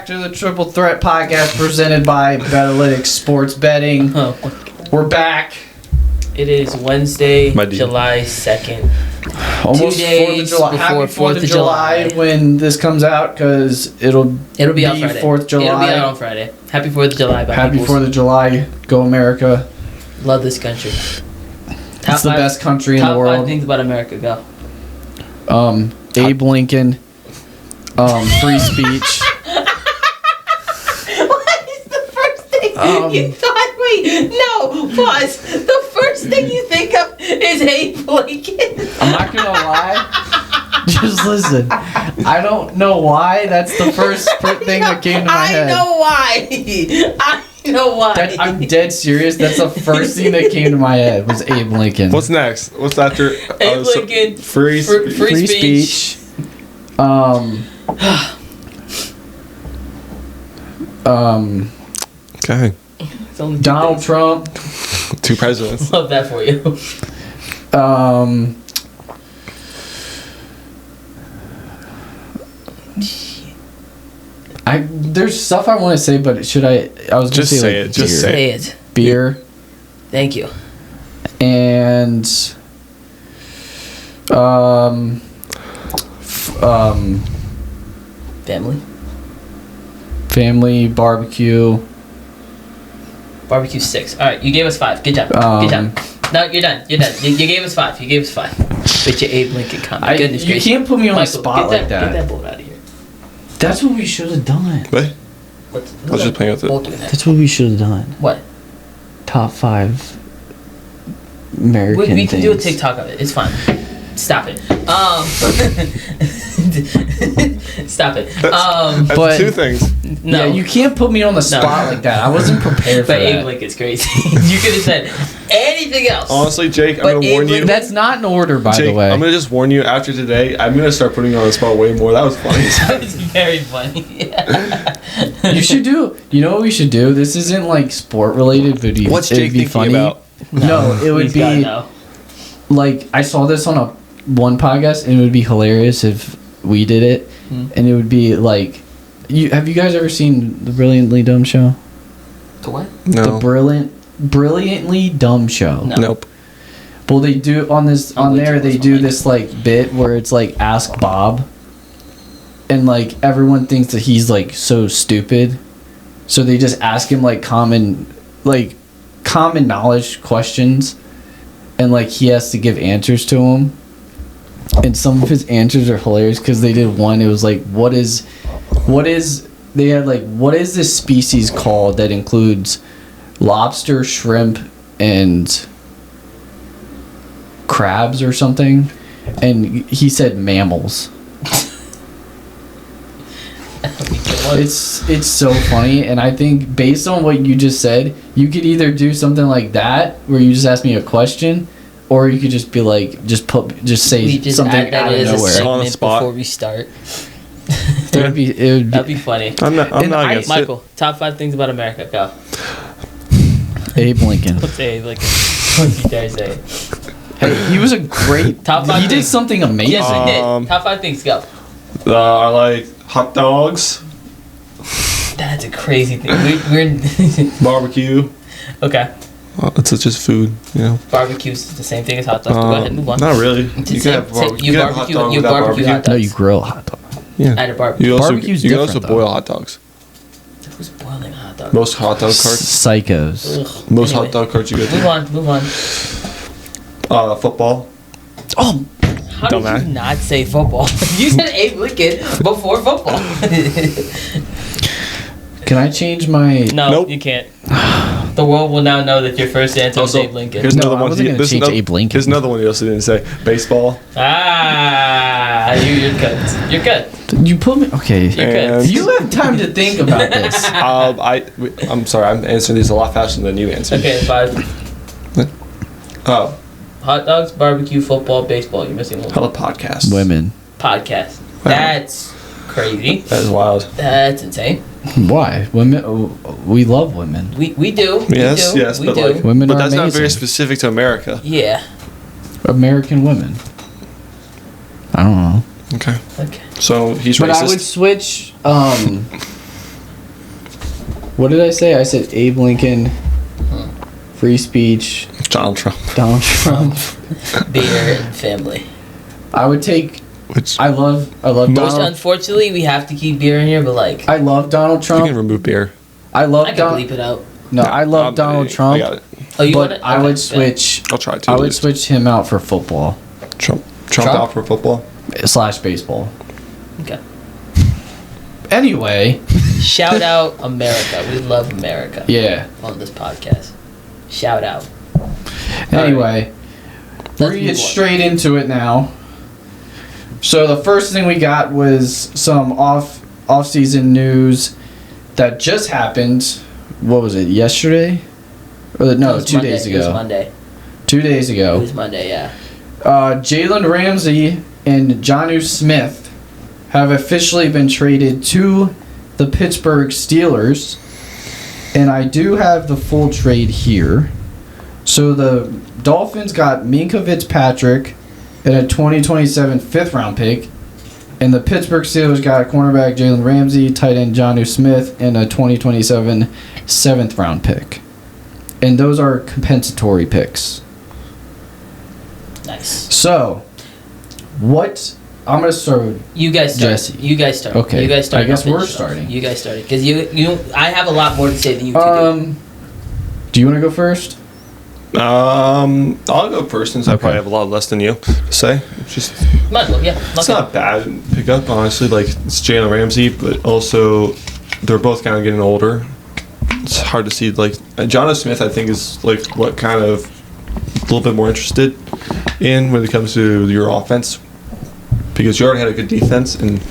To the Triple Threat Podcast presented by Betalytics Sports Betting. We're back. It is Wednesday, July 2nd. Almost 4th of July. Happy 4th of July when this comes out, because it'll be on Friday. 4th of July. It'll be out on Friday. Happy 4th of July. Happy 4th of July. Go America. Love this country. It's the best country in the world. Top 5 things about America. Go. Abe Lincoln. Free speech. You thought, wait, no, pause. The first thing you think of is Abe Lincoln. I'm not gonna lie. Just listen. I don't know why. That's the first thing that came to my head. I know why. I'm dead serious. That's the first thing that came to my head was Abe Lincoln. What's next? What's after? Abe Lincoln. Free speech. Okay. Donald Trump. 2 presidents. Love that for you. There's stuff I want to say, but should I? I was just gonna say like it. Just say it. Beer. Thank you. And family barbecue. Barbecue 6. All right, you gave us 5. Good job. Good job. No, you're done. You're done. You gave us 5. You gave us 5. Bitch, your Abe Lincoln comment. Goodness gracious. You can't put me on the spot like that. Get that boat out of here. That's what we should have done. What? I was just playing with it. That's what we should have done. What? Top 5 American We can things. do a TikTok of it. It's fine. Stop it. Stop it. That's 2 things. No. Yeah, you can't put me on the spot like that. I wasn't prepared for but that. Abe Lincoln's crazy. You could have said anything else. Honestly, Jake, I'm going to warn you. That's not in order, by Jake, the way. I'm going to just warn you, after today, I'm going to start putting you on the spot way more. That was funny. That was very funny. You should do. You know what we should do? This isn't like sport related, but What's it'd Jake be thinking funny. about? No, it would be like, I saw this on one podcast, and it would be hilarious if we did it, and it would be like, have you guys ever seen the Brilliantly Dumb Show? The what? No. The Brilliantly Dumb Show. No. Nope. Well, they do they do this like bit where it's like Ask Bob, and like everyone thinks that he's like so stupid, so they just ask him like common knowledge questions, and like he has to give answers to them, and some of his answers are hilarious because they did one. It was like, what is this species called that includes lobster, shrimp, and crabs or something? And he said mammals. It's so funny, and I think based on what you just said, you could either do something like that where you just ask me a question, or you could just be like, just say something out of nowhere on the spot before we start. That'd be funny. I'm not against Michael, top 5 things about America. Go. Abe Lincoln. Don't say Abe Lincoln. Don't you dare say it. Hey, he was a great. Top 5 He did something amazing. Yes, he did. Top 5 things. Go. I like hot dogs. That's a crazy thing. We're Barbecue. Okay. Well, it's just food, you know. Barbecue's the same thing as hot dogs. Go ahead, move on. Not really. You can have barbecue. Hot dogs. No, you grill hot dog. Yeah. At a barbecue. Barbecue's you can different, also boil hot dogs. Who's boiling hot dogs? Most hot dog carts. Psychos. Ugh. Most hot dog carts you go to. Move on. Football. Oh. How did you not say football? You said Abe Lincoln before football. Can I change my? No, Nope. you can't. The world will now know that your first answer was Abe Lincoln. Here's another one. I wasn't going to change Abe Lincoln. Here's another one you also didn't say. Baseball. You're good. You're good. You put me. Okay. You're good. You have time to think about this. I'm sorry. I'm answering these a lot faster than you answered. Okay, 5. Oh. Hot dogs, barbecue, football, baseball. You're missing one. Hella podcast. Women. Podcast. Wow. That's crazy. That is wild. That's insane. Why? Women. We love women. We do. Yes, we do. yes, we but do. like, Women but are that's not very amazing. specific to America. Yeah. American women. I don't know. Okay. Okay. So he's But racist. I would switch. What did I say? I said Abe Lincoln, free speech, Donald Trump. Donald Trump. Beer and family. I would take. Which I love Which Donald. unfortunately we have to keep beer in here, but like I love Donald you Trump. can remove beer. I love I can Donald. bleep it out. No, I love Donald I Trump. got it. Oh, you want But it? I Okay, would yeah. switch. I'll try to. I at would least. switch him out for football Trump Trump? out for football. / baseball. Okay. Anyway, Shout out America. We love America yeah. on this podcast. Shout out. Anyway, we're Let's gonna move get on. straight into it now. So the first thing we got was some off-season news that just happened. What was it? Yesterday? It No, was 2 Monday. days It was ago. Monday. 2 days It ago. was Monday, yeah. Jalen Ramsey and JONNU Smith have officially been traded to the Pittsburgh Steelers. And I do have the full trade here. So the Dolphins got Minkah Fitzpatrick and a 2027 fifth-round pick. And the Pittsburgh Steelers got cornerback Jalen Ramsey, tight end JONNU Smith, and a 2027 seventh-round pick. And those are compensatory picks. Nice. So, what... I'm going to start with... You guys start. Jesse. You guys start. Okay. You guys start. I guess I'll we're finish it off. starting. You guys started because I have a lot more to say than you two do. Do you want to go first? I'll go first since I Okay. probably have a lot less than you to say. It's just Might as well, yeah. it's not bad pickup, honestly. Like it's Jalen Ramsey, but also they're both kind of getting older. It's hard to see. Like JONNU Smith, I think is like what kind of a little bit more interested in when it comes to your offense because you already had a good defense, and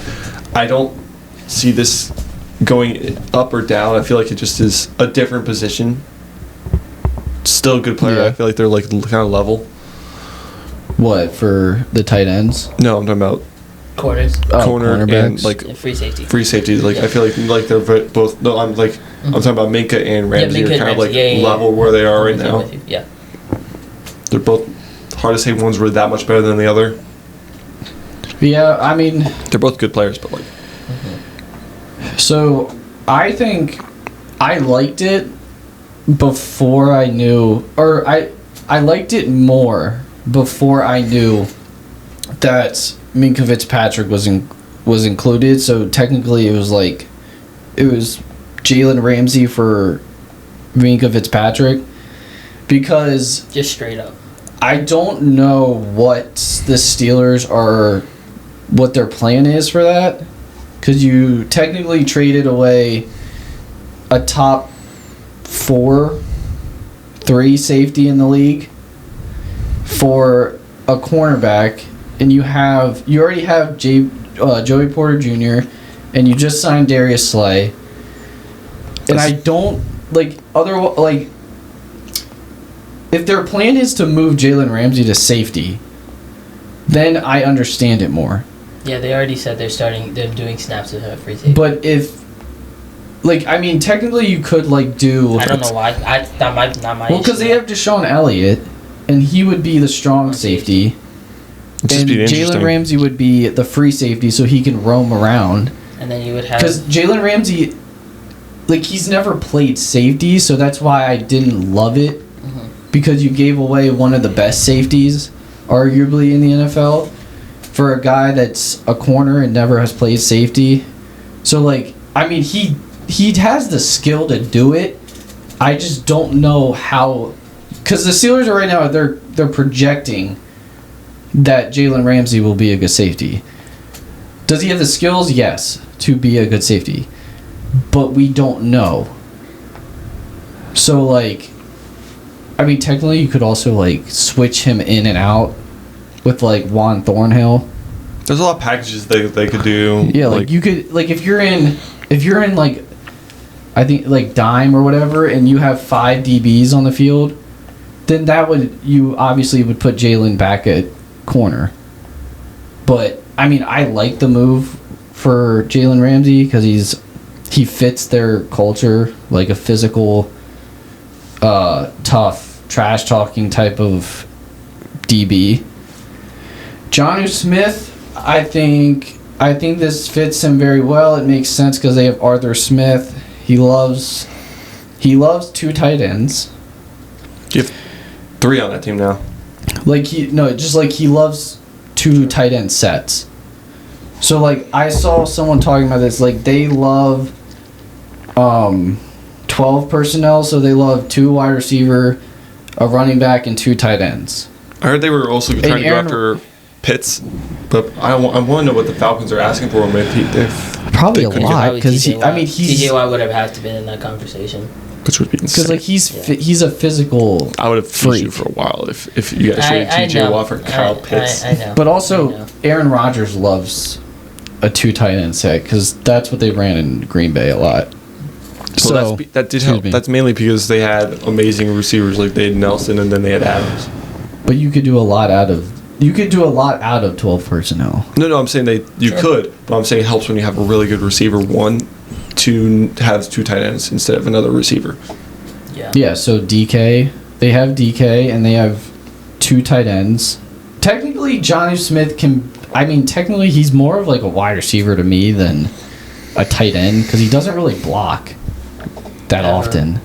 I don't see this going up or down. I feel like it just is a different position. Still a good player. Yeah. I feel like they're like kind of level. What, for the tight ends? No, I'm talking about Corners corner and cornerbacks? like and free safety. free safety. Like Yeah. I feel like they're both. No, I'm like I'm talking about Minkah and Ramsey. Minkah Are and kind of Ramsey. like Yeah, yeah, level yeah. where they are right I'm now. with you. Yeah. They're both hard to say one's really that much better than the other. Yeah, I mean, They're both good players, but like so I think I liked it before I knew, or I liked it more before I knew that Minkah Fitzpatrick was included. So technically, it was Jalen Ramsey for Minkah Fitzpatrick because Just straight up. I don't know what the Steelers are, what their plan is for that, because you technically traded away a top 3 safety in the league for a cornerback, and you already have Joey Porter Jr. and you just signed Darius Slay, and I don't if their plan is to move Jalen Ramsey to safety, then I understand it more. Yeah, they already said they're doing snaps with him at free safety. But if, technically you could do. I don't know why. Not my Well, because they have Deshaun Elliott, and he would be the strong safety, it's just and be Jalen interesting. Ramsey would be the free safety, so he can roam around. And then you would have. Because Jalen Ramsey, he's never played safety, so that's why I didn't love it. Because you gave away one of the best safeties, arguably, in the NFL, for a guy that's a corner and never has played safety. So, he has the skill to do it. I just don't know how. Because the Steelers are right now, they're projecting that Jalen Ramsey will be a good safety. Does he have the skills? Yes, to be a good safety. But we don't know. So, technically, you could also, switch him in and out with, Juan Thornhill. There's a lot of packages they could do. Yeah, you could, if you're in, I think, dime or whatever, and you have 5 DBs on the field, then you obviously would put Jalen back at corner. But, I like the move for Jalen Ramsey because he fits their culture, a physical, tough, trash-talking type of DB. JONNU Smith, I think this fits him very well. It makes sense because they have Arthur Smith. He loves He loves 2 tight ends. You have 3 on that team now. Like he loves 2 tight end sets. So like I saw someone talking about this. Like they love 12 personnel. So they love 2 wide receiver, a running back, and 2 tight ends. I heard they were also trying to go after Pitts, but I want to know what the Falcons are asking for him. If Probably a couldn't lot because he's TJ Watt would have had to been in that conversation. which would be insane. because like he's a physical. I would have freaked you freak. for a while if you guys traded TJ Watt for Kyle Pitts. I know. But also, I know. Aaron Rodgers loves a 2 tight end set because that's what they ran in Green Bay a lot. So that did help. That's mainly because they had amazing receivers like they had Nelson and then they had Adams. But you could do a lot out of 12 personnel. No, I'm saying you could, but I'm saying it helps when you have a really good receiver. One, to have 2 tight ends instead of another receiver. Yeah. Yeah. So DK, they have DK and they have 2 tight ends. Technically, JONNU Smith can. I mean, technically, he's more of like a wide receiver to me than a tight end because he doesn't really block that often.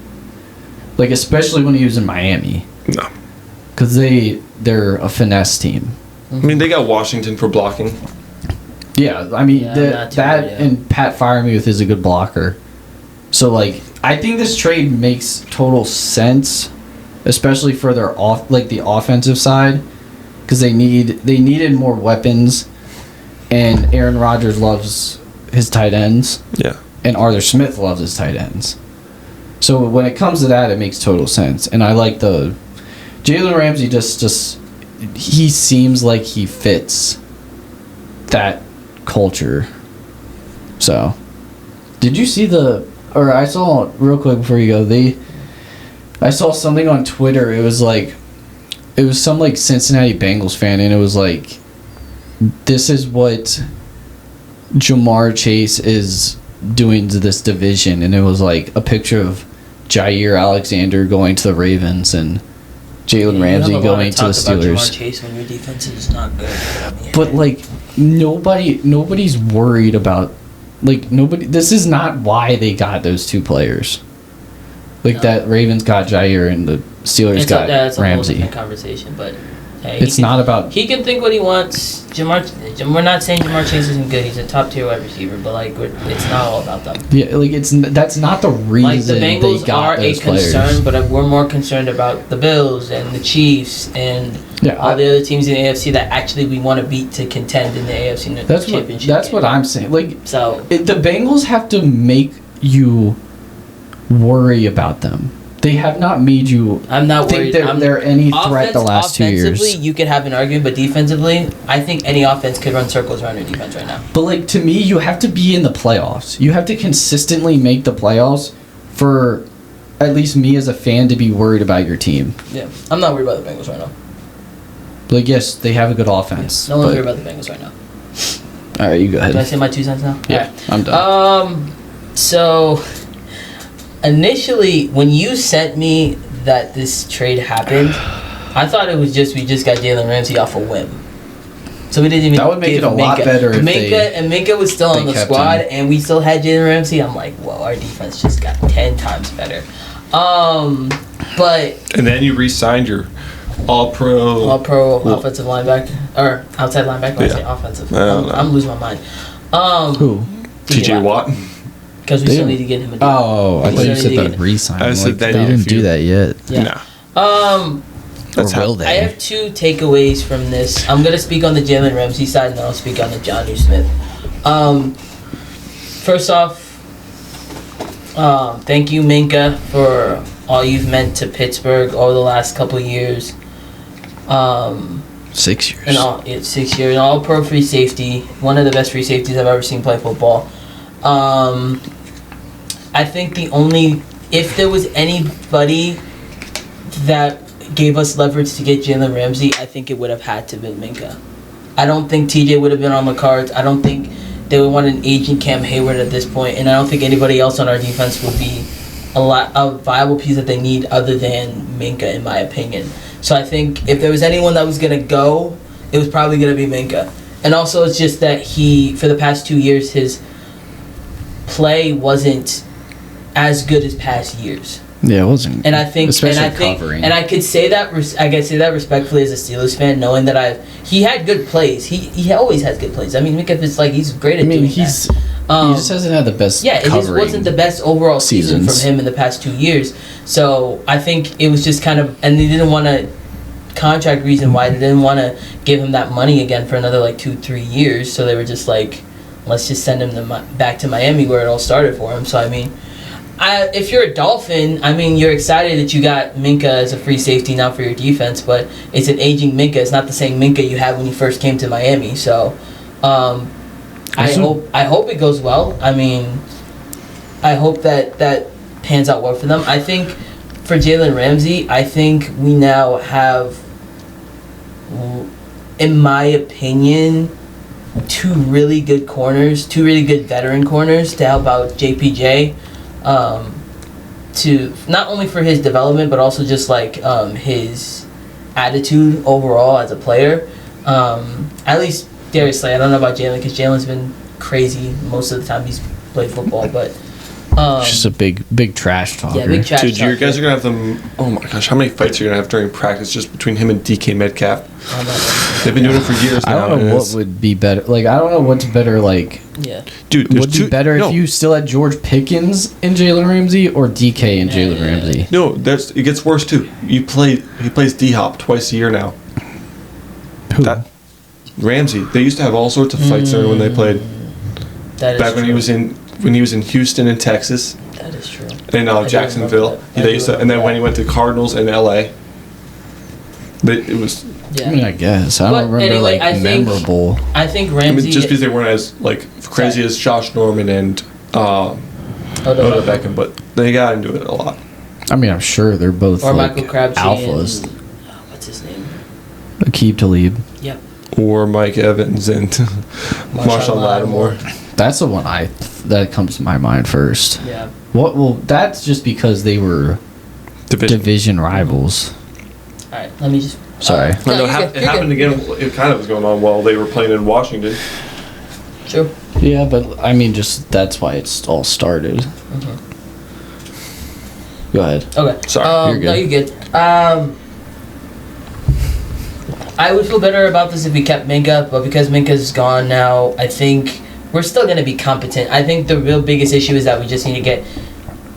Like especially when he was in Miami. No. Because they're a finesse team. I mean, they got Washington for blocking. Yeah, I mean Yeah, and Pat Freiermuth is a good blocker. So like, I think this trade makes total sense, especially for their the offensive side, because they needed more weapons, and Aaron Rodgers loves his tight ends. Yeah. And Arthur Smith loves his tight ends. So when it comes to that, it makes total sense, and I like the Jalen Ramsey. Just he seems like he fits that culture. So, did you see I saw real quick before you go. I saw something on Twitter. It was some like Cincinnati Bengals fan, and it was like, this is what Jamar Chase is doing to this division, and it was like a picture of Jair Alexander going to the Ravens and Jalen Ramsey going to the Steelers. Jamar Chase when your defense is not good. But like nobody's worried about nobody. This is not why they got those 2 players. Like that Ravens got Jair and the Steelers got that's Ramsey. A whole different conversation, but hey, It's not about. He can think what he wants. We're not saying Jamar Chase isn't good. He's a top tier wide receiver, but like it's not all about them. Yeah, like that's not the reason. Like the Bengals they got are a those concern, players. but we're more concerned about the Bills and the Chiefs and all the other teams in the AFC that actually we want to beat to contend in the AFC championship. That's what I'm saying. Like so, the Bengals have to make you worry about them. They have not made you. I'm not worried. They're any threat the last 2 years. Offensively, you could have an argument, but defensively, I think any offense could run circles around your defense right now. But like to me, you have to be in the playoffs. You have to consistently make the playoffs for at least me as a fan to be worried about your team. Yeah, I'm not worried about the Bengals right now. Like yes, they have a good offense. No one's worried about the Bengals right now. All right, you go ahead. Can I say my 2 cents now? Yeah, right. I'm done. So initially, when you sent me that this trade happened, I thought it was we just got Jalen Ramsey off a whim. So we didn't even. That would make it a lot better if Minka was still on the squad, him. and we still had Jalen Ramsey. I'm like, whoa, our defense just got 10 times better. But and then you re-signed your all-pro offensive linebacker or outside linebacker. I say offensive. I'm losing my mind. Who? TJ Watt. Because we still need to get him a deal. Oh, I thought you said the re-sign. I said that they didn't do that yet. Yeah. No. That's or will how they? I have 2 takeaways from this. I'm gonna speak on the Jalen Ramsey side, and then I'll speak on the JONNU Smith. First off, thank you, Minka, for all you've meant to Pittsburgh over the last couple of years. 6 years. It's 6 years. All pro free safety. One of the best free safeties I've ever seen play football. I think if there was anybody that gave us leverage to get Jalen Ramsey, I think it would have had to have been Minka. I don't think TJ would have been on the cards. I don't think they would want an aging Cam Hayward at this point, and I don't think anybody else on our defense would be a viable piece that they need other than Minka, in my opinion. So I think if there was anyone that was going to go, it was probably going to be Minka. And also it's just that for the past 2 years, his play wasn't as good as past years. Yeah, it wasn't. And I think, especially covering. and I could say that, I could say that respectfully as a Steelers fan, knowing that he had good plays. He always has good plays. I mean, Minka is like, he's great at doing that. He just hasn't had the best. Yeah, it just wasn't the best overall season from him in the past 2 years. So I think it was just kind of, and they didn't want to contract reason why they didn't want to give him that money again for another like 2-3 years. So they were just like, let's just send him back to Miami where it all started for him. So I mean, if you're a Dolphin, I mean, you're excited that you got Minka as a free safety now for your defense, but it's an aging Minka. It's not the same Minka you had when you first came to Miami. So I hope it goes well. I mean, I hope that pans out well for them. I think for Jalen Ramsey, I think we now have, in my opinion, two really good veteran corners to help out JPJ. To not only for his development but also just like his attitude overall as a player. At least Darius Slay. I don't know about Jalen because Jalen's been crazy most of the time he's played football, but just a big trash talker. Yeah, big trash Dude, talker. you guys are gonna have them. Oh my gosh, how many fights are you gonna have during practice just between him and DK Metcalf? They've been doing it for years now. I don't know what would be better. Like, I don't know what's better. Like, Yeah. Dude, would be better if you still had George Pickens and Jalen Ramsey or DK and Jalen Ramsey. No, it gets worse too. He plays D Hop twice a year now. Who? Ramsey. They used to have all sorts of fights there when they played. That is Back when true. he was in Houston and Texas. That is true. And Jacksonville. They used to, and then when he went to Cardinals and LA. It was. Yeah. I mean, I guess I don't remember anyway, I think- memorable. I think I Ramsey. mean, just because they weren't as like crazy as Josh Norman and Odell Beckham, but they got into it a lot. I mean, I'm sure they're both or like Michael Crabtree alphas. and what's his name? Aqib Talib. Yep. Or Mike Evans and Marshawn Lattimore. That's the one that comes to my mind first. Yeah. Well, that's just because they were division rivals. All right. Let me just. Sorry. No, it happened again. It kind of was going on while they were playing in Washington. True. Yeah, but I mean, just that's why it's all started. Okay. Go ahead. Okay. Sorry, you're good. No, you're good. I would feel better about this if we kept Minka, but because Minka's gone now, I think we're still going to be competent. I think the real biggest issue is that we just need to get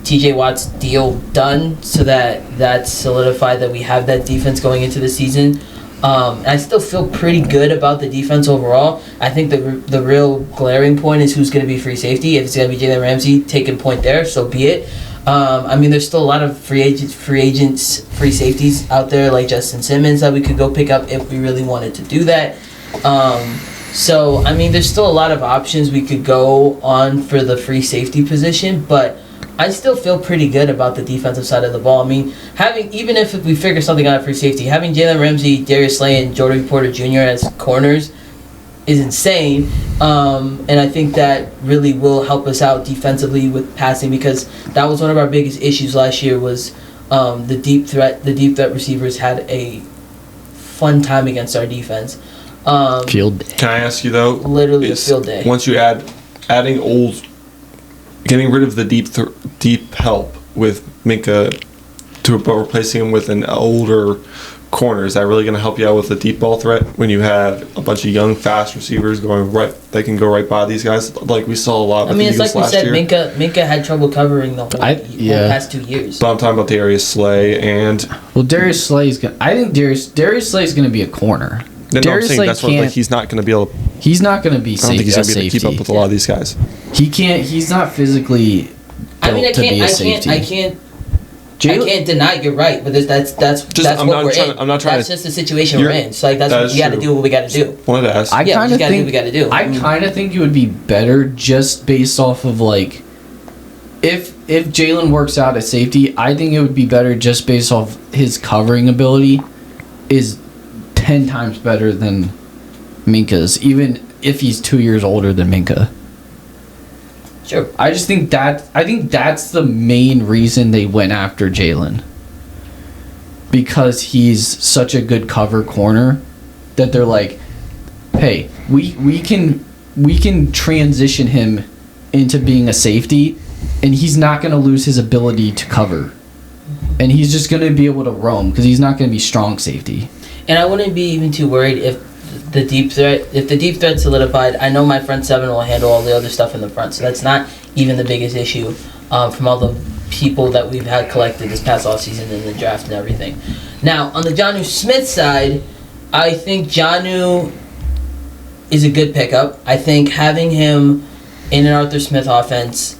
TJ Watt's deal done so that's solidified that we have that defense going into the season. I still feel pretty good about the defense overall. I think the real glaring point is who's going to be free safety. If it's going to be Jalen Ramsey taking point there, so be it. I mean, there's still a lot of free safeties out there like Justin Simmons that we could go pick up if we really wanted to do that. So, I mean, there's still a lot of options we could go on for the free safety position, but I still feel pretty good about the defensive side of the ball. I mean, even if we figure something out at free safety, having Jalen Ramsey, Darius Slay, and Jordan Porter Jr. as corners is insane. And I think that really will help us out defensively with passing because that was one of our biggest issues last year was the deep threat receivers had a fun time against our defense. Field day. Can I ask you though? Literally a field day. Once you getting rid of the deep help with Minka replacing him with an older corner, is that really going to help you out with the deep ball threat when you have a bunch of young, fast receivers going right? They can go right by these guys, like we saw a lot. I mean, it's like we said, Minka had trouble covering the whole past 2 years. But I'm talking about Darius Slay and. Well, Darius Slay's gonna. I think Darius Slay's gonna be a corner. No, I'm Darius saying Slay that's what he's not going to be able. He's not gonna be. I don't think he's going to be able to keep up with a lot of these guys. He can't. He's not physically built to be a safety. I can't deny you're right, but that's what we're in. I'm not trying. That's just the situation we're in. So like that's what we got to do. What we got to do. Wanted to ask. I kind of think we got to do. I kind of think it would be better just based off of like, if Jalen works out at safety, I think it would be better just based off his covering ability is 10 times better than Minka's, even if he's 2 years older than Minka. Sure. I think that's the main reason they went after Jalen. Because he's such a good cover corner that they're like, hey, we can transition him into being a safety and he's not going to lose his ability to cover. And he's just going to be able to roam because he's not going to be strong safety. And I wouldn't be even too worried if the deep threat solidified. I know my front seven will handle all the other stuff in the front, so that's not even the biggest issue from all the people that we've had collected this past offseason in the draft and everything. Now, on the JONNU Smith side, I think JONNU is a good pickup. I think having him in an Arthur Smith offense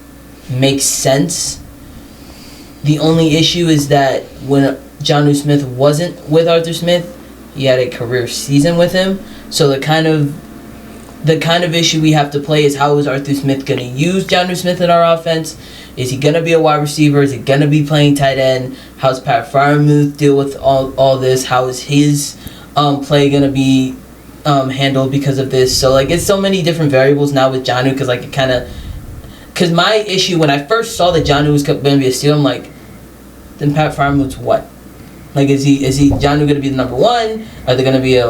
makes sense. The only issue is that when JONNU Smith wasn't with Arthur Smith, he had a career season with him. So the kind of issue we have to play is how is Arthur Smith going to use JONNU Smith in our offense? Is he going to be a wide receiver? Is he going to be playing tight end? How's Pat Freiermuth deal with all this? How is his play going to be handled because of this? So like it's so many different variables now with JONNU because like it kind of. Because my issue, when I first saw that JONNU was going to be a steal, I'm like, then Pat Freiermuth's what? Like, is JONNU going to be the number one? Are there going to be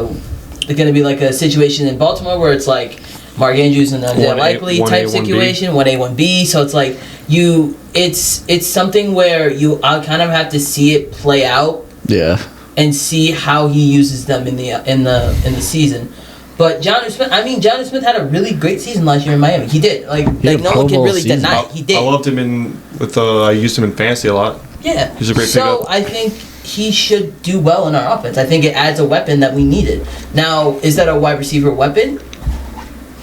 like a situation in Baltimore where it's like Mark Andrews and the likely type situation, 1A, 1B? So it's like it's something where I kind of have to see it play out. Yeah. And see how he uses them in the season. But JONNU Smith had a really great season last year in Miami. He did. Like no one can really deny it. He did. I loved him I used him in fantasy a lot. Yeah. He's a great pickup. So I think he should do well in our offense. I think it adds a weapon that we needed. Now, is that a wide receiver weapon?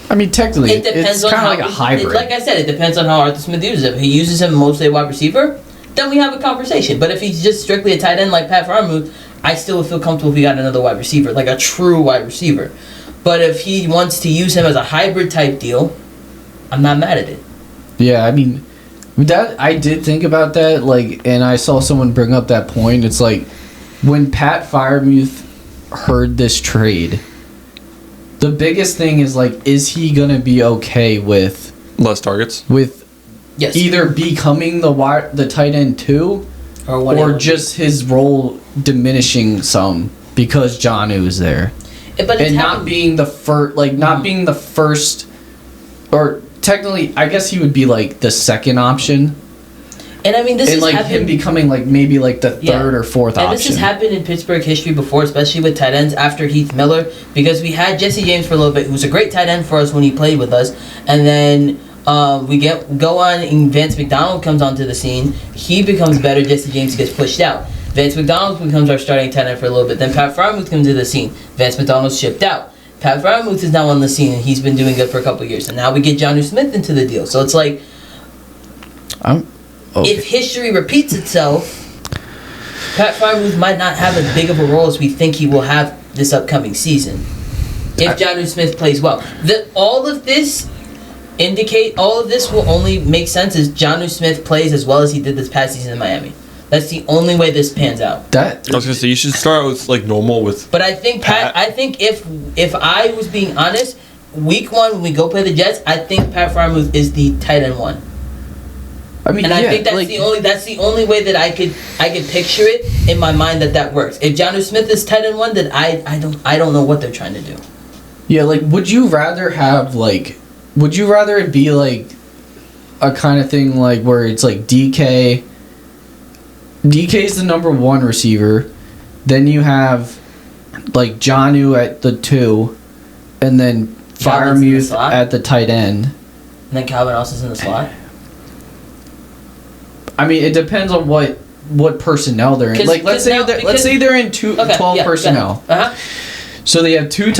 I mean, technically, it depends it's kind of like a hybrid. Like I said, it depends on how Arthur Smith uses it. If he uses him mostly a wide receiver, then we have a conversation. But if he's just strictly a tight end like Pat Freiermuth, I still would feel comfortable if he got another wide receiver, like a true wide receiver. But if he wants to use him as a hybrid type deal, I'm not mad at it. Yeah, I mean, that I did think about that, like, and I saw someone bring up that point. It's like when Pat Freiermuth heard this trade, the biggest thing is like, is he gonna be okay with less targets? With yes. Either becoming the tight end too, or just his role diminishing some because JONNU is there. But and not being the first, being the first, or technically, I guess he would be like the second option. And I mean, this is like him becoming like maybe like the third or fourth option. And this has happened in Pittsburgh history before, especially with tight ends after Heath Miller, because we had Jesse James for a little bit, who was a great tight end for us when he played with us, and then we go on, and Vance McDonald comes onto the scene. He becomes better. Jesse James gets pushed out. Vance McDonald becomes our starting tight end for a little bit. Then Pat Freiermuth comes to the scene. Vance McDonald's shipped out. Pat Freiermuth is now on the scene, and he's been doing good for a couple of years. And now we get JONNU Smith into the deal. So it's like, if history repeats itself, Pat Freiermuth might not have as big of a role as we think he will have this upcoming season. If JONNU Smith plays well. All of this will only make sense as JONNU Smith plays as well as he did this past season in Miami. That's the only way this pans out. I was gonna say you should start with like normal with. But I think if I was being honest, week one when we go play the Jets, I think Pat Freiermuth is the tight end one. I mean, I think that's the only way that I could picture it in my mind that works. If JONNU Smith is tight end one, then I don't know what they're trying to do. Yeah, like would you rather it be like a kind of thing like where it's like DK is the number one receiver, then you have like JONNU at the 2, and then Freiermuth at the tight end. And then Calvin Austin's in the slot? I mean, it depends on what personnel they're in. Like let's say they're in 12 personnel. So they have two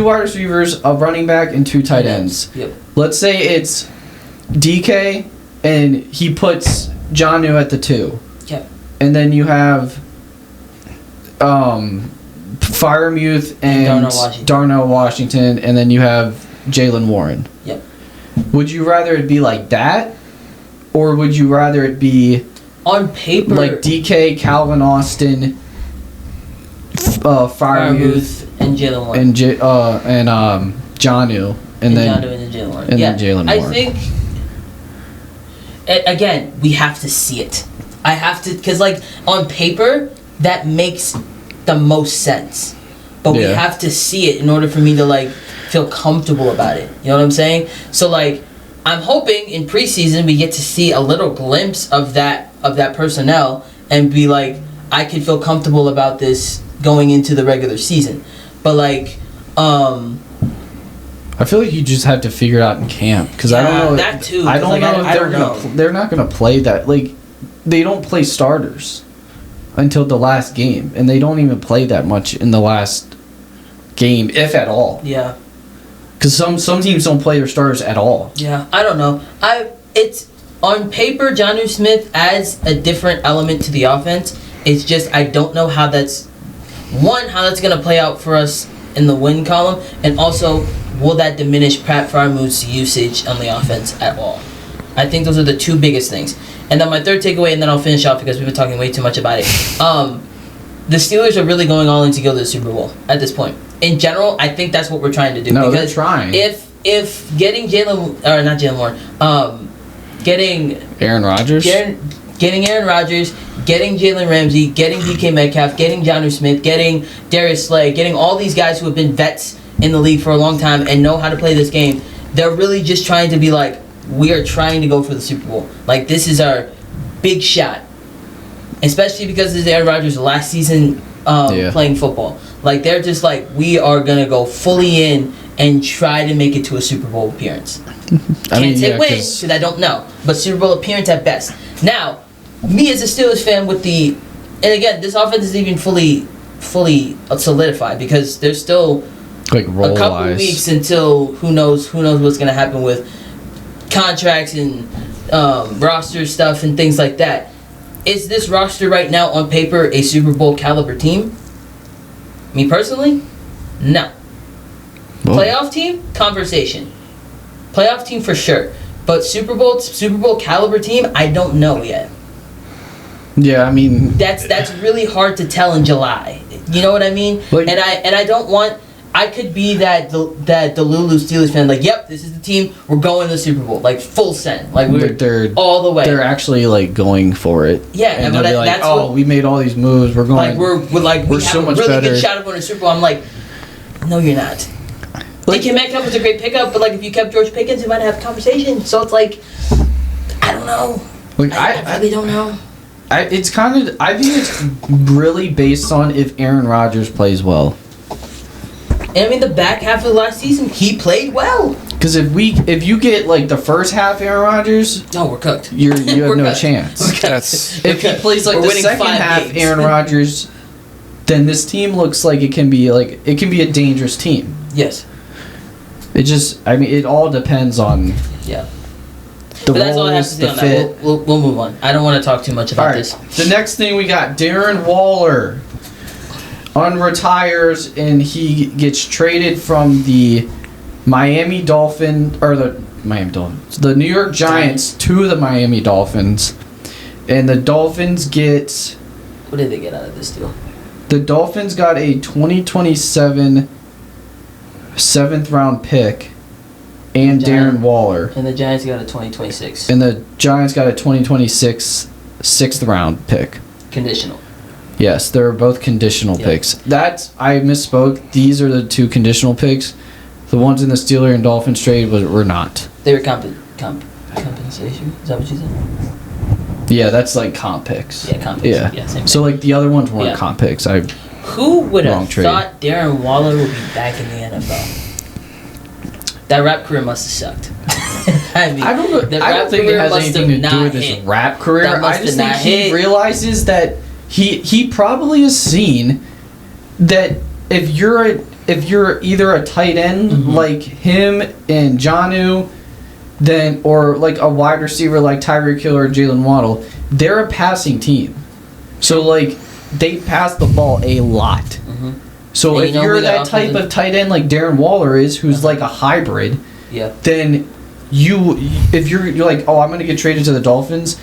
wide receivers, a running back, and 2 tight ends. Yep. Let's say it's DK and he puts JONNU at the 2. Yep. And then you have Freiermuth and Darnell Washington, and then you have Jalen Warren. Yep. Would you rather it be like that, or would you rather it be on paper like DK, Calvin Austin, Freiermuth, and Jalen Warren, and JONNU, and then Jalen Warren? Then Jalen Warren. I think again we have to see it. I have to, because like on paper that makes the most sense, but we have to see it in order for me to like feel comfortable about it. You know what I'm saying? So like I'm hoping in preseason we get to see a little glimpse of that personnel and be like, I could feel comfortable about this going into the regular season. But like, I feel like you just have to figure it out in camp because I don't know. That too. I don't like, know if they're not gonna play that. Like, they don't play starters until the last game, and they don't even play that much in the last game, if at all. Yeah. Because some teams don't play their starters at all. Yeah, I don't know. It's on paper, JONNU Smith adds a different element to the offense. It's just I don't know how that's gonna play out for us in the win column, and also will that diminish Pat Frymuth's usage on the offense at all? I think those are the two biggest things. And then my third takeaway, and then I'll finish off because we've been talking way too much about it. The Steelers are really going all in to go to the Super Bowl at this point. In general, I think that's what we're trying to do. No, because they're trying. If getting getting Aaron Rodgers? Getting Aaron Rodgers, getting Jalen Ramsey, getting DK Metcalf, getting JONNU Smith, getting Darius Slay, getting all these guys who have been vets in the league for a long time and know how to play this game, they're really just trying to be like, we are trying to go for the Super Bowl. Like, this is our big shot. Especially because this is Aaron Rodgers' last season playing football. Like, they're just like, we are going to go fully in and try to make it to a Super Bowl appearance. Can't say win, because I don't know. But Super Bowl appearance at best. Now, me as a Steelers fan with the... And again, this offense isn't even fully solidified because there's still like a couple of weeks until who knows what's going to happen with contracts and roster stuff and things like that. Is this roster right now on paper a Super Bowl caliber team? Me personally, no. Well, Playoff team, conversation. Playoff team for sure, but Super Bowl caliber team, I don't know yet. Yeah, I mean that's really hard to tell in July. You know what I mean? Like, and I don't want. I could be that Delulu Steelers fan. Like, yep, this is the team. We're going to the Super Bowl. Like, full send. Like, they're all the way. They're actually like going for it. Yeah, and they'll be like, that's we made all these moves. We're going. Like we're so have much a really better. good shot of winning a Super Bowl. I'm like, no, you're not. Like, DK Metcalf was a great pickup, but like if you kept George Pickens, you might have a conversation. So it's like, I don't know. Like, I really don't know. I think it's really based on if Aaron Rodgers plays well. And I mean, the back half of the last season, he played well. Because if you get like the first half Aaron Rodgers, no, we're cooked. You have no cooked. chance. If he plays like the second half games. Aaron Rodgers, then this team looks like it can be a dangerous team. Yes. It all depends on the but that's all I have to say on that. We'll move on. I don't want to talk too much about this. The next thing we got, Darren Waller unretires and he gets traded from the Miami Dolphins the New York Giants to the Miami Dolphins, and the Dolphins get. What did they get out of this deal? The Dolphins got a 2027 7th round pick and Darren Waller. And the Giants got a 2026. And the Giants got a 2026 6th round pick. Conditional. Yes, they're both conditional picks. I misspoke. These are the two conditional picks. The ones in the Steelers and Dolphins trade were not. They were compensation? Is that what you said? Yeah, that's like comp picks. Yeah, comp picks. Yeah. Same so like the other ones weren't comp picks. Who would have thought Darren Waller would be back in the NFL? That rap career must have sucked. I don't think it has anything to do with his rap career. I just think he realizes that he probably has seen that if you're either a tight end like him and JONNU, then or like a wide receiver like Tyreek Hill or Jalen Waddle, they're a passing team. So like they pass the ball a lot. So if you're that type of tight end like Darren Waller is, who's like a hybrid, then if you're like, oh, I'm going to get traded to the Dolphins,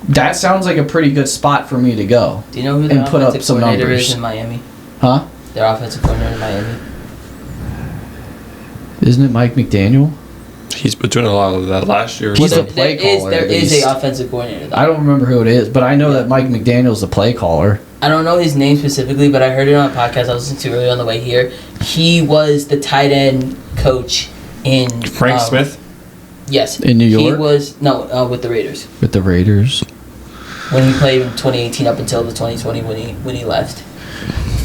that sounds like a pretty good spot for me to go. Do you know who their offensive coordinator is in Miami? Huh? Their offensive coordinator in Miami. Isn't it Mike McDaniel? He's been doing a lot of that last year. He's a play caller. There is a offensive coordinator, though. I don't remember who it is, but I know that Mike McDaniel's a play caller. I don't know his name specifically, but I heard it on a podcast I was listening to earlier on the way here. He was the tight end coach in... Frank Smith? Yes. In New York? He was with the Raiders. With the Raiders. When he played in 2018 up until the 2020 when he left.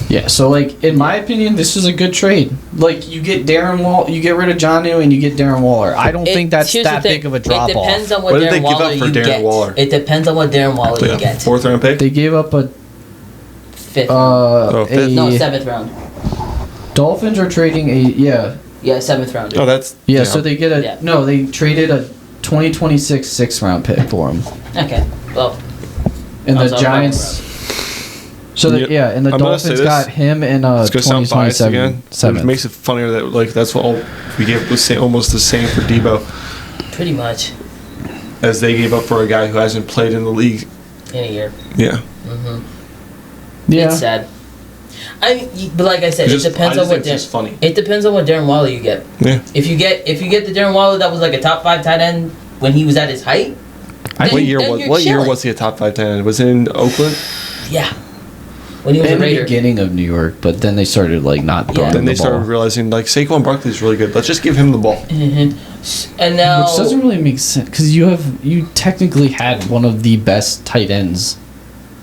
Yeah, so like in my opinion, this is a good trade. Like you get you get rid of JONNU and you get Darren Waller. I don't think that's that big of a drop off. It depends on what did they Darren give Waller up for you Darren get. Waller? It depends on what Darren Waller you get. 4th round pick. They gave up a Fifth. fifth? No, 7th round. Dolphins are trading Yeah, 7th round. Oh, that's so they get they traded a 2026 6th round pick for him. Okay. Well. And the Giants. So and the Dolphins got him in it's gonna sound biased 2027. It makes it funnier that like that's what we gave almost the same for Debo. Pretty much. As they gave up for a guy who hasn't played in the league in a year. Yeah. Yeah. It's sad. But like I said, it depends on what funny. It depends on what Darren Waller you get. Yeah. If you get the Darren Waller that was like a top 5 tight end when he was at his height. What year was he a top 5 tight end? Was it in Oakland? Yeah. When he was in a Raider. the beginning of New York, but then they started like not throwing Then they the ball. started realizing like Saquon Barkley's really good. Let's just give him the ball. And now, which doesn't really make sense because you technically had one of the best tight ends.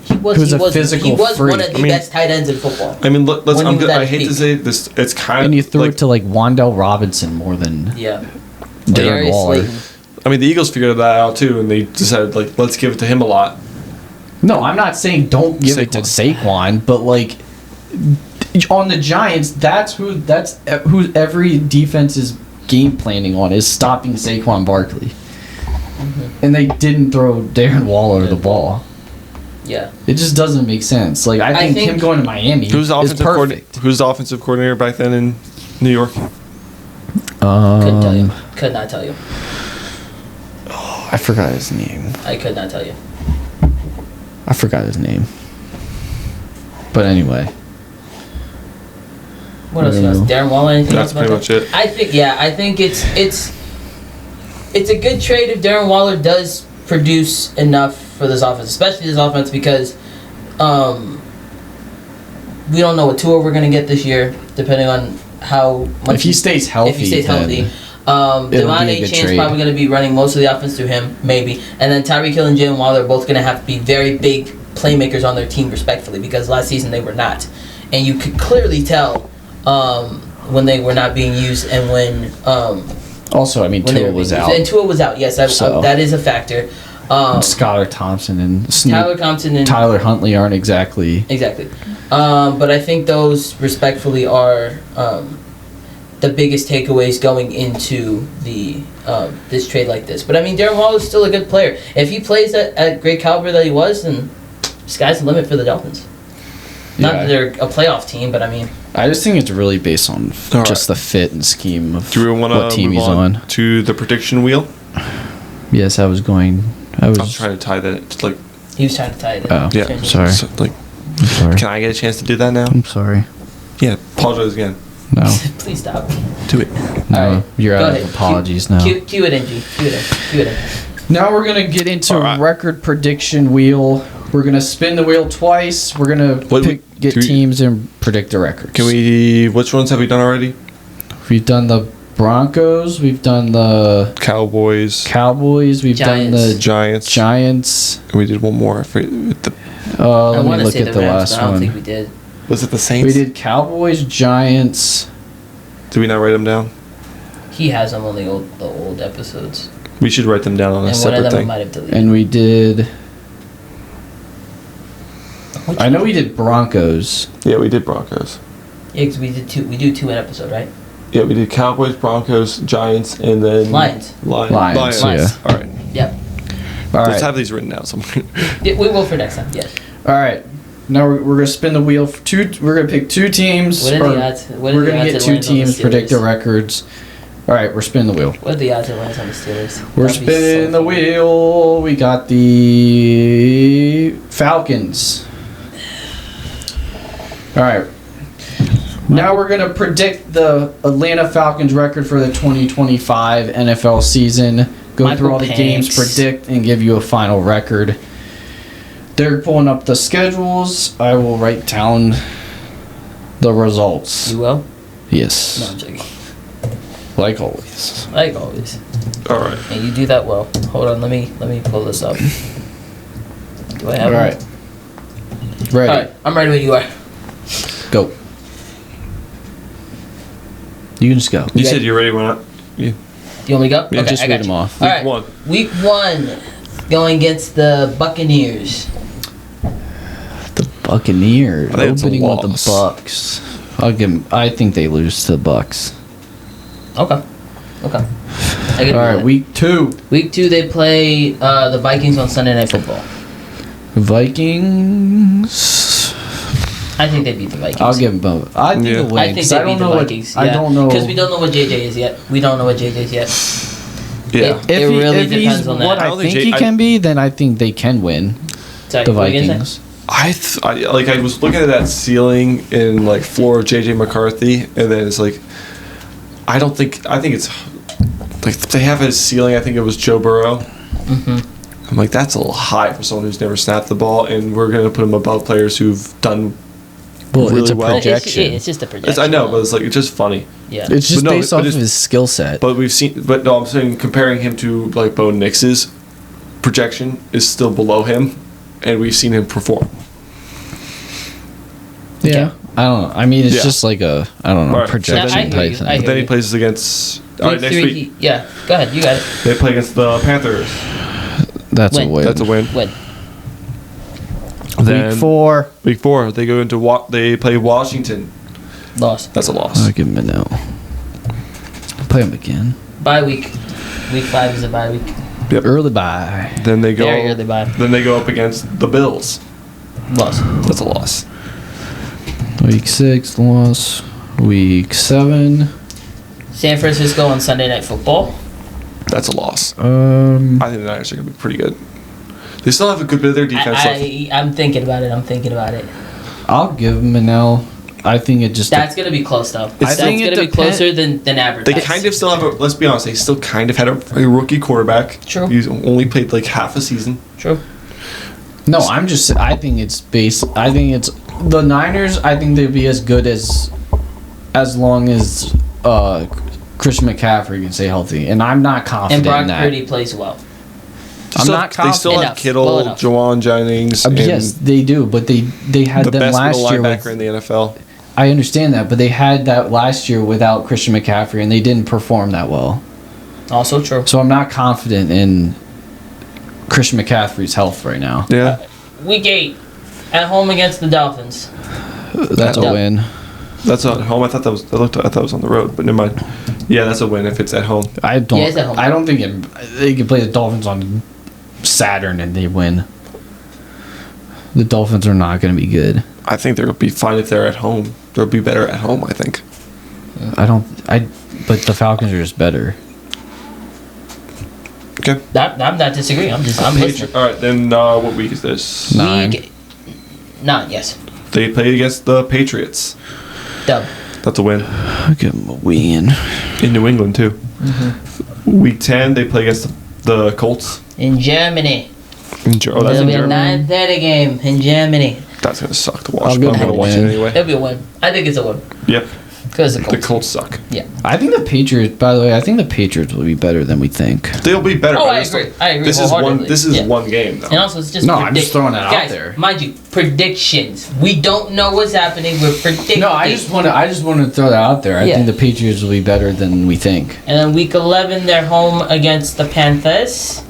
He was physical one of freak. the best tight ends in football. I mean, I hate to say this. It's kind of. And you threw it to like Wan'Dale Robinson more than Darren Waller. Slayton. I mean, the Eagles figured that out too, and they decided like let's give it to him a lot. No, I'm not saying don't give it to Saquon, but like on the Giants, that's who every defense is game planning on is stopping Saquon Barkley. And they didn't throw Darren Waller the ball. Yeah. It just doesn't make sense. Like I think him going to Miami who's the is perfect. Who's the offensive coordinator back then in New York? Couldn't tell you. Could not tell you. Oh, I forgot his name. I could not tell you. I forgot his name. But anyway. What else? Darren Waller? Anything That's else about pretty much it. I think it's a good trade if Darren Waller does produce enough for this offense, especially this offense, because we don't know what Tua we're gonna get this year, depending on how much. If he stays healthy. Devon Achane's probably going to be running most of the offense through him, maybe. And then Tyreek Hill and Jalen Waller are both going to have to be very big playmakers on their team, respectfully, because last season they were not. And you could clearly tell when they were not being used and when. Also, I mean, Tua was out. And Tua was out, yes. That is a factor. Skylar Thompson and Tyler Thompson and Tyler Huntley aren't exactly. Exactly. But I think those, respectfully, are the biggest takeaways going into the this trade like this. But I mean, Darren Waller is still a good player. If he plays at great caliber that he was, then sky's the limit for the Dolphins. Not that they're a playoff team, but I mean, I just think it's really based on just the fit and scheme of what team he's on. To the prediction wheel? Yes, I was trying to tie that. It's like he was trying to tie it in. Oh, yeah. Sorry. So, I'm sorry. Can I get a chance to do that now? I'm sorry. Yeah, apologize again. No. Please stop. Do it. No, all right. You're out of apologies now. Cue it in, G. Cue it in. Now we're going to get into record prediction wheel. We're going to spin the wheel twice. We're going to get teams and predict the records. Which ones have we done already? We've done the Broncos. We've done the Cowboys. We've done the Giants. We did one more. Let me look at the last one. I don't think we did. Was it the Saints? We did Cowboys, Giants. Did we not write them down? He has them on the old episodes. We should write them down on a separate thing. Might have deleted. And we did. I know we did Broncos. Yeah, we did Broncos. Yeah, because we did two. We do two an episode, right? Yeah, we did Cowboys, Broncos, Giants, and then Lions. Lions. Yeah. All right. Yep. All right. Let's have these written down somewhere. Yeah, we will for next time. Yes. All right. Now we're gonna spin the wheel for two. We're gonna pick two teams. What are the odds? We're gonna get two teams, predict the records. All right, we're spinning the wheel. What are the odds it lands on the Steelers? We're spinning the wheel. We got the Falcons. All right. Now we're going to predict the Atlanta Falcons record for the 2025 NFL season. Go through all the games, predict, and give you a final record. They're pulling up the schedules. I will write down the results. You will? Yes. No, I'm joking. Like always. Like always. All right. And you do that well. Hold on, let me pull this up. Do I have All it? right. Ready. All right, I'm ready when you are. Go. You can just go. You said you're ready when I... Yeah. You want me to go? Yeah, Okay, just I read got them you. off. All right. Week 1. Week 1, going against the Buccaneers. The Buccaneers I think it's a opening with the loss. Bucks. I'll give 'em, I think they lose to the Bucks. Okay. I can All do right, that. week 2. Week 2, they play the Vikings on Sunday Night Football. Vikings. I think they beat the Vikings. I'll give them both. I think Yeah. they'll win. I think 'cause they I don't beat the know what- Vikings. I don't know. Because we don't know what JJ is yet. We don't know what JJ is yet. Yeah. It really depends he's on what that. I I don't think think Jay- he can be, then I think they can win. Sorry, The what were you gonna Vikings. I was looking at that ceiling in like floor of JJ McCarthy, and then it's like, I think it's like they have a ceiling. I think it was Joe Burrow. Mm-hmm. I'm like, that's a little high for someone who's never snapped the ball, and we're gonna put him above players whove done. Well, Really it's a well. projection. It's just a projection. I know, but it's like it's just funny. yeah. It's just But no, based but off of it's- his skill set. But I'm saying comparing him to like Bo Nix's projection is still below him, and we've seen him perform. Yeah. I don't know. I mean, it's Yeah. just like a, I don't know, All right. projection So I hear type you. thing. I hear But then he you. plays against. All right, next 3, week yeah, go ahead. You got it. they play against the Panthers. That's Win. a win. That's a win. Win. Then Week 4. Week 4, they go into they play Washington. Loss. That's a loss. I'll give him a no. Play him again. Bye week. Week 5 is a bye week. Yep. Early bye. Then they go. Very early bye. Then they go up against the Bills. Loss. That's a loss. Week 6, loss. Week 7. San Francisco on Sunday Night Football. That's a loss. I I think the Niners are gonna be pretty good. They still have a good bit of their defense left. I'm thinking about it. I'll give him an L. I think it just. That's gonna be close though. I That's think it gonna be depend- closer than average. They kind of still have a. Let's be honest. They still kind of had a rookie quarterback. True. He's only played like half a season. True. No, I think it's I think it's the Niners. I think they'd be as good as long as Christian McCaffrey can stay healthy, and I'm not And confident Brock in that. Purdy plays well. I'm not They still confident. have Enough. Kittle, Well enough. Jawan Jennings, and Yes, they do, but they had the them best last middle year. linebacker in the NFL. I understand that, but they had that last year without Christian McCaffrey, and they didn't perform that well. Also true. So I'm not confident in Christian McCaffrey's health right now. Yeah, Week 8, at home against the Dolphins. That's a Yeah. win. that's at home. I thought it was on the road, but never mind. Yeah, that's a win if it's at home. I don't. Yeah, it's at home. I don't think they can play the Dolphins on Saturn and they win. The Dolphins are not going to be good. I think they'll be fine if they're at home. They'll be better at home, I think. But the Falcons are just better. Okay. I'm not disagreeing. I'm listening. All right, then what week is this? 9. Week 9, yes. They played against the Patriots. Dub. That's a win. I'll give them a win. In New England, too. Mm-hmm. Week 10, they play against the Colts. In Germany. Oh, that's It'll in be a Germany. 9:30 game in Germany. That's going to suck to watch, I'll but go I'm going to watch it win. anyway. It'll be a win. I think it's a win. Yep. Because the The Colts. Colts suck. Yeah. I think the Patriots. By the way, I think the Patriots will be better than we think. They'll be better. Oh, but I just- agree. I agree This is one. wholeheartedly. This is Yeah. one game, though. And also, it's just No, I'm just throwing it out Guys, there. mind you, predictions. We don't know what's happening. We're predicting. No, I just want to throw that out there. I Yeah. think the Patriots will be better than we think. And then week 11, they're home against the Panthers.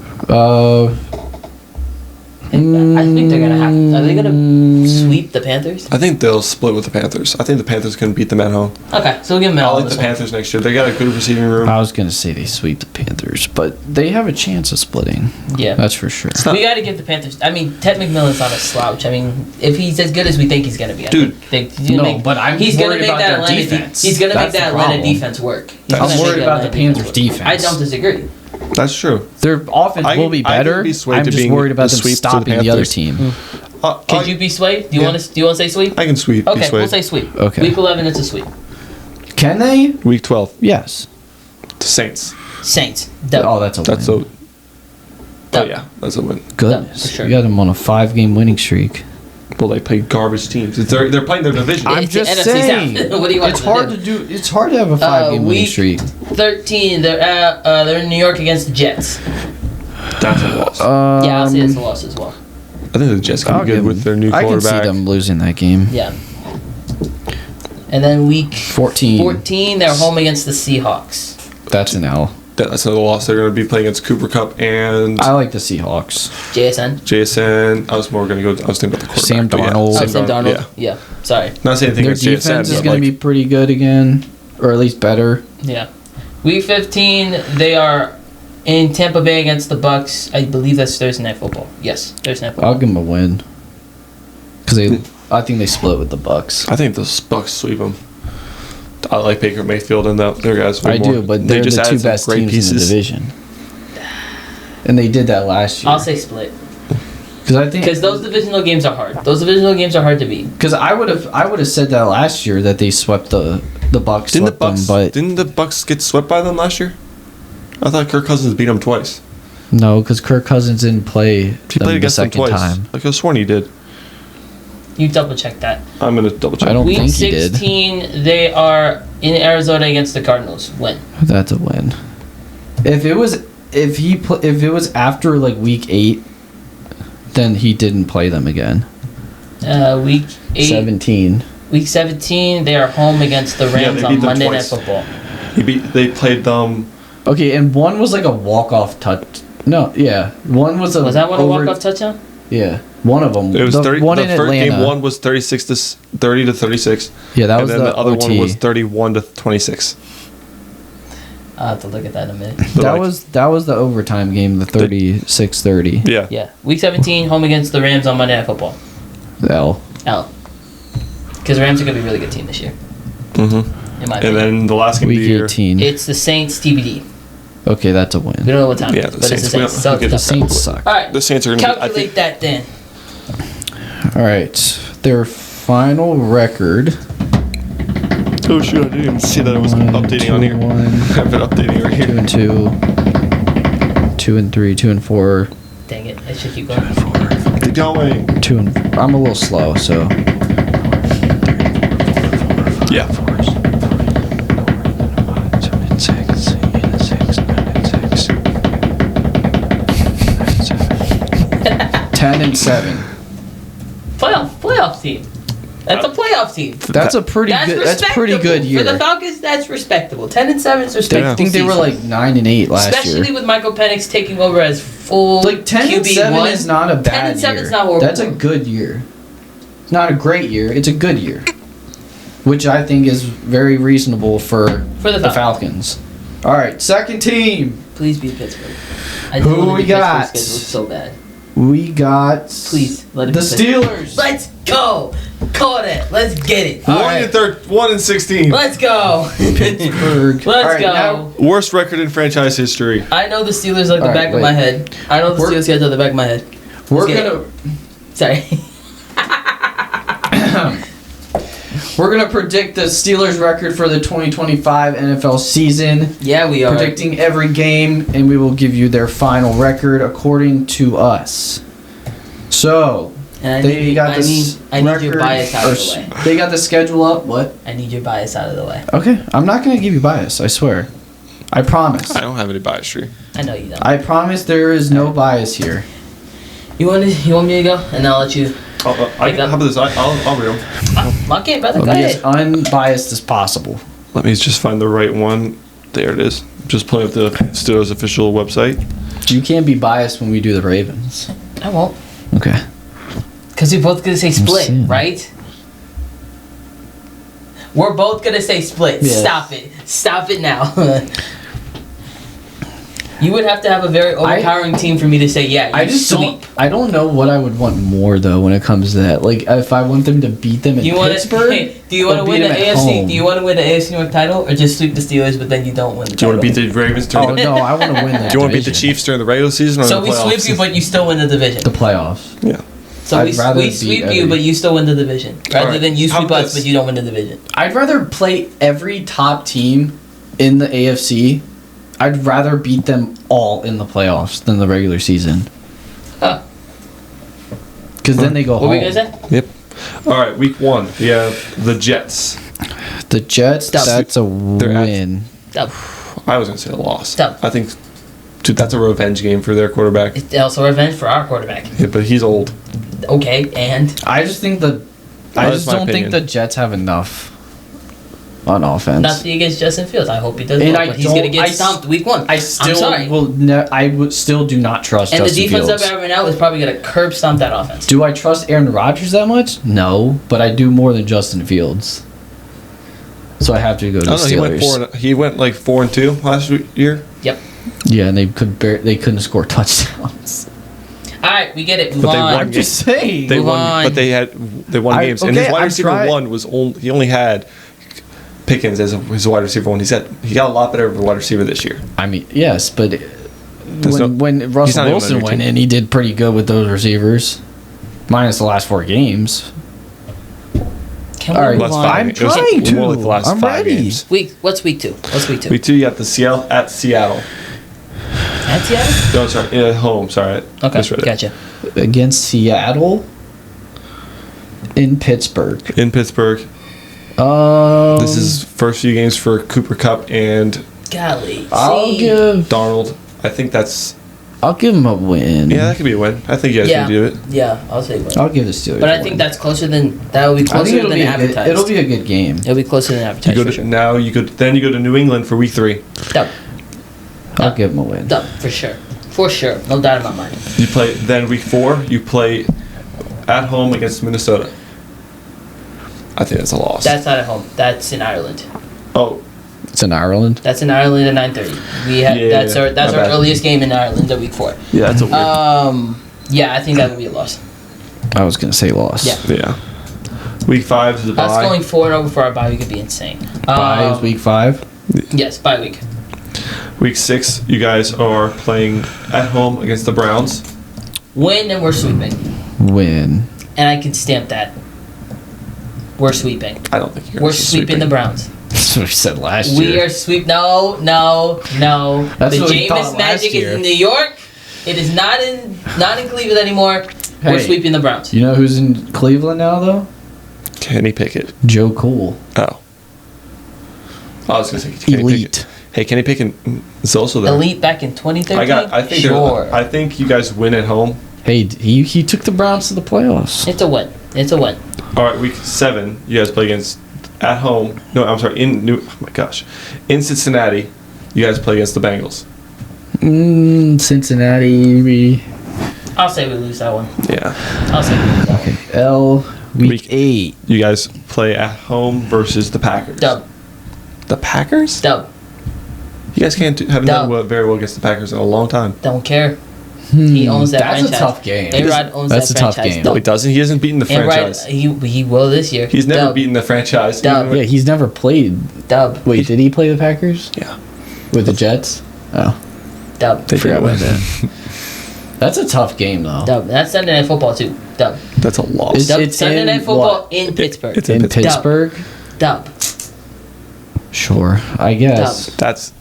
I think they're gonna have. Are they gonna sweep the Panthers? I think they'll split with the Panthers. I think the Panthers can beat them at home. Okay, so we'll give them I all like this the one. Panthers next year. They got a good receiving room. I was gonna say they sweep the Panthers, but they have a chance of splitting. Yeah. That's for sure. not- We got to give the Panthers. I mean, Ted McMillan's not a slouch. I mean, if he's as good as we think he's going to be, I Dude. think he's gonna No, make, but I'm he's gonna worried make about that their Atlanta defense. He's going to make That's the that Atlanta problem. defense work. He's I'm gonna make worried that about the Atlanta Panthers' work. defense. I don't disagree. That's true. Their offense I- will be I can better. be swayed I'm to just being worried about the them sweep to the stopping the other Panthers. team. Could you be swayed? Do you yeah. want to say sweep? I can sweep. Be Okay, swayed. we'll say sweep. Okay. Week 11, it's a sweep. Can they? Week 12. Yes. The Saints. Saints. Dub. Oh, that's a That's win. a. Oh yeah, that's a win. Goodness. for sure. You got them on a 5-game winning streak. Well, they play garbage teams. They're playing their division. I'm It's the just NFC saying. South. What do you want It's to hard do? to do. It's hard to have a 5-game winning week streak. 13. They're in New York against the Jets. That's a loss. Yeah, I'll say it's a loss as well. I think the Jets can be good with their new I can quarterback. see them losing that game. Yeah. And then week 14. they're home against the Seahawks. That's an L. That's another loss. They're going to be playing against Cooper Kupp and I like the Seahawks. JSN. JSN. I was thinking about the quarterback. Sam but yeah, Darnold. Sam Darnold. Yeah. Yeah. Sorry. Not saying anything Their against defense JSN. is but going to be pretty good again, or at least better. Yeah. Week 15, they are in Tampa Bay against the Bucks. I believe that's Thursday Night Football. Yes, Thursday Night Football. I'll give them a win because I think they split with the Bucks. I think the Bucks sweep them. I like Baker Mayfield and their guys. I do, but they're the two added some best great teams in the division, and they did that last year. I'll say split. Because those divisional games are hard. Those divisional games are hard to beat. Because I would have said that last year that they swept the Bucks. Didn't the Bucks get swept by them last year? I thought Kirk Cousins beat them twice. No, because Kirk Cousins didn't play He them played the against them second twice. time. Like I was sworn he did. You double check that. I'm gonna double check. I don't Week think he did. 16, they are in Arizona against the Cardinals. Win. That's a win. If it was after like week 8, then he didn't play them again. Week 8. 17. Week 17, they are home against the Rams they on beat them Monday Night twice. Football. They played them. Okay, and one was like a walk-off touch. No, yeah, one was a. Was that one a walk-off touchdown? Yeah, one of them. It was 30. One The in first Atlanta. game one was 30 to 36. Yeah, that and was then the other OT. one was 31 to 26. I'll have to look at that in a minute. That was the overtime game, the 36-30. Yeah. Yeah. Week 17, home against the Rams on Monday Night Football. L. Because the Rams are going to be a really good team this year. Mm-hmm. In my And opinion. then the last game of Week the year. 18. It's the Saints TBD. Okay, that's a win. We don't know what time. Yeah, but it's the Saints. So it's the The tough. Saints suck. All right. The Saints are going to be. I Calculate think, that then. All right, their final record. oh shoot! I didn't even see that it was updating on here. 2-1, I've been updating right here. 2-2, 2-3, 2-4, Dang it. I should keep going. Keep going. 2 and. I'm a little slow, so. Yeah. 10-7. Playoff team. That's a playoff team. That's a pretty good. That's pretty good year. For the Falcons, that's respectable. 10-7 is respectable. I think they were season. like 9-8 last Especially year. with Michael Penix taking over as full Like 10-7 QB1. is not a bad 10-7 year. is not horrible. That's a good year. It's not a great year. It's a good year, which I think is very reasonable for the Falcons. All right, second team. Please beat Pittsburgh. I Who do want we to get got? Pittsburgh's schedule so bad. We got Please let it the be Pittsburgh. Steelers. Let's go. Call that. Let's get it. 1 and 16. Let's go. Pittsburgh. Let's All right, go. now- Worst record in franchise history. I know the Steelers like the All back right, of my wait. head. I know the We're- Steelers schedule like the back of my head. we're Let's get gonna Sorry. we're gonna predict the Steelers record for the 2025 NFL season. Yeah, we are. Predicting every game, and we will give you their final record according to us. So And they got I need your record- bias out or of the way. They got the schedule up. What? I need your bias out of the way. Okay, I'm not gonna give you bias. I swear. I promise. I don't have any bias tree. I know you don't. I promise there is no bias here. You want me to go, and I'll let you. How about this? I'll read them. Okay, brother, I'll go be as ahead. unbiased as possible. Let me just find the right one. There it is. Just pulling up the Steelers official website. You can't be biased when we do the Ravens. I won't, Okay. because we're both gonna say split, seeing. right? We're both gonna say split. Yeah. Stop it. Stop it now. You would have to have a very overpowering team for me to say, yeah, you I just sweep. I don't know what I would want more though when it comes to that. Like if I want them to beat them in Do you want Pittsburgh. to? Do you want to or win beat the them at AFC? home? Do you want to win the AFC North title, or just sweep the Steelers, but then you don't win the Do you title? want to beat the Ravens during Oh the? no, I want to win that. Do you want to beat the division. Chiefs during the regular season or So the we playoffs? sweep you, but you still win the division. The playoffs. Yeah. So I'd rather we beat sweep you, every- but you still win the division, rather Alright, than you how sweep about us, this? but you don't win the division. I'd rather play every top team in the AFC. I'd rather beat them all in the playoffs than the regular season. Huh. Because then they go What home. were you gonna say? Yep. All right, week 1. We have the Jets. The Jets, Dub. that's a They're at- win. Dub. I was gonna say a loss. Dub. I think, dude, that's a revenge game for their quarterback. It's also revenge for our quarterback. Yeah, but he's old. Okay, and I just think I That's just my don't opinion. think the Jets have enough on offense. nothing against Justin Fields. I hope he does And well, I but he's gonna don't- get I stomped week 1. I I'm still sorry. will. I would still do not trust And Justin the defense Fields. that we have right now is probably gonna curb stomp that offense. Do I trust Aaron Rodgers that much? No, but I do more than Justin Fields. So I have to go to the I don't know. Steelers. He went like 4-2 last year. Yep. Yeah, and they couldn't score touchdowns. All right, we get it. Move But they on. won I'm just saying. They Move won, on. but they won games, and his okay, wide I'm receiver trying- one was only he only had Pickens as his wide receiver one. He got a lot better of a wide receiver this year. I mean, yes, but when he's Russell not even Wilson on your went team. in, he did pretty good with those receivers, minus the last 4 games. Can All we right, move Last on? five I'm games. It was trying to. more like the last I'm 5 ready. games. What's week 2? What's week 2? Week 2, you got the Seattle at Seattle. At Seattle? No, sorry, at home. Sorry, Okay, misread it. gotcha. Against Seattle in Pittsburgh. In Pittsburgh. This is first few games for Cooper Kupp and Golly. I'll See? give Darnold. I think that's him a win. yeah, that could be a win. I think you guys Yeah. can do it. Yeah, I'll say one. I'll give the Steelers. But a I think win. that's closer than that will be I think closer it'll than be advertised. it'll be a good game. It'll be closer than You advertised go for to, sure. now you go then you go to New England for week 3. Dub. I'll give him a win. Dub for sure. For sure. No doubt in my mind. You play then week 4. You play at home against Minnesota. I think that's a loss. That's not at home. That's in Ireland. oh, It's in Ireland. That's in Ireland at 9:30. We have Yeah, that's our my bad. earliest game in Ireland at week 4. yeah, that's a weird. Yeah, I think that would be a loss. I was gonna say loss. Yeah. yeah. Week 5 is the Us bye. going 4-0 before our bye week could be insane. Bye is week 5. Yes, bye week. Week 6, you guys are playing at home against the Browns. Win and we're sweeping. Win. And I can stamp that. We're sweeping. I don't think you're. We're sweeping the Browns. That's what we said last We year. are sweep. No. That's The what we thought Jameis last Magic year. is in New York. It is not in Cleveland anymore. We're Hey. sweeping the Browns. You know who's in Cleveland now though? Kenny Pickett. Joe Cool. Oh. I was gonna say Kenny Elite. Pickett. Hey, Kenny Pickett is also there. Elite back in 2013. I think sure. I think you guys win at home. Hey, he took the Browns to the playoffs. It's a win. It's a win. All right, week 7, you guys play against at home. No, I'm sorry, in Cincinnati, you guys play against the Bengals. Cincinnati. I'll say we lose that one. Yeah. I'll say we lose that one. L week Week- 8. You guys play at home versus the Packers. Dub. The Packers? Dub. You guys haven't Dub. done very well against the Packers in a long time. Don't care. He owns that That's franchise. a tough game. A-Rod owns That's that a tough franchise. game. No, he Dub. doesn't. He hasn't beaten the A-Rod, franchise. he will this year. He's never Dub. beaten the franchise. Dub. Yeah, he's never played. Dub. Wait, did he play the Packers Yeah. with the Jets? Oh, Dub. They forgot did. about that. That's a tough game though. Dub. That's Sunday Night Football too. Dub. That's a loss. Is- Dub. It's Sunday in Night Football what? in Pittsburgh. It's In in Pittsburgh. Pittsburgh? Dub. Sure, I guess. That's.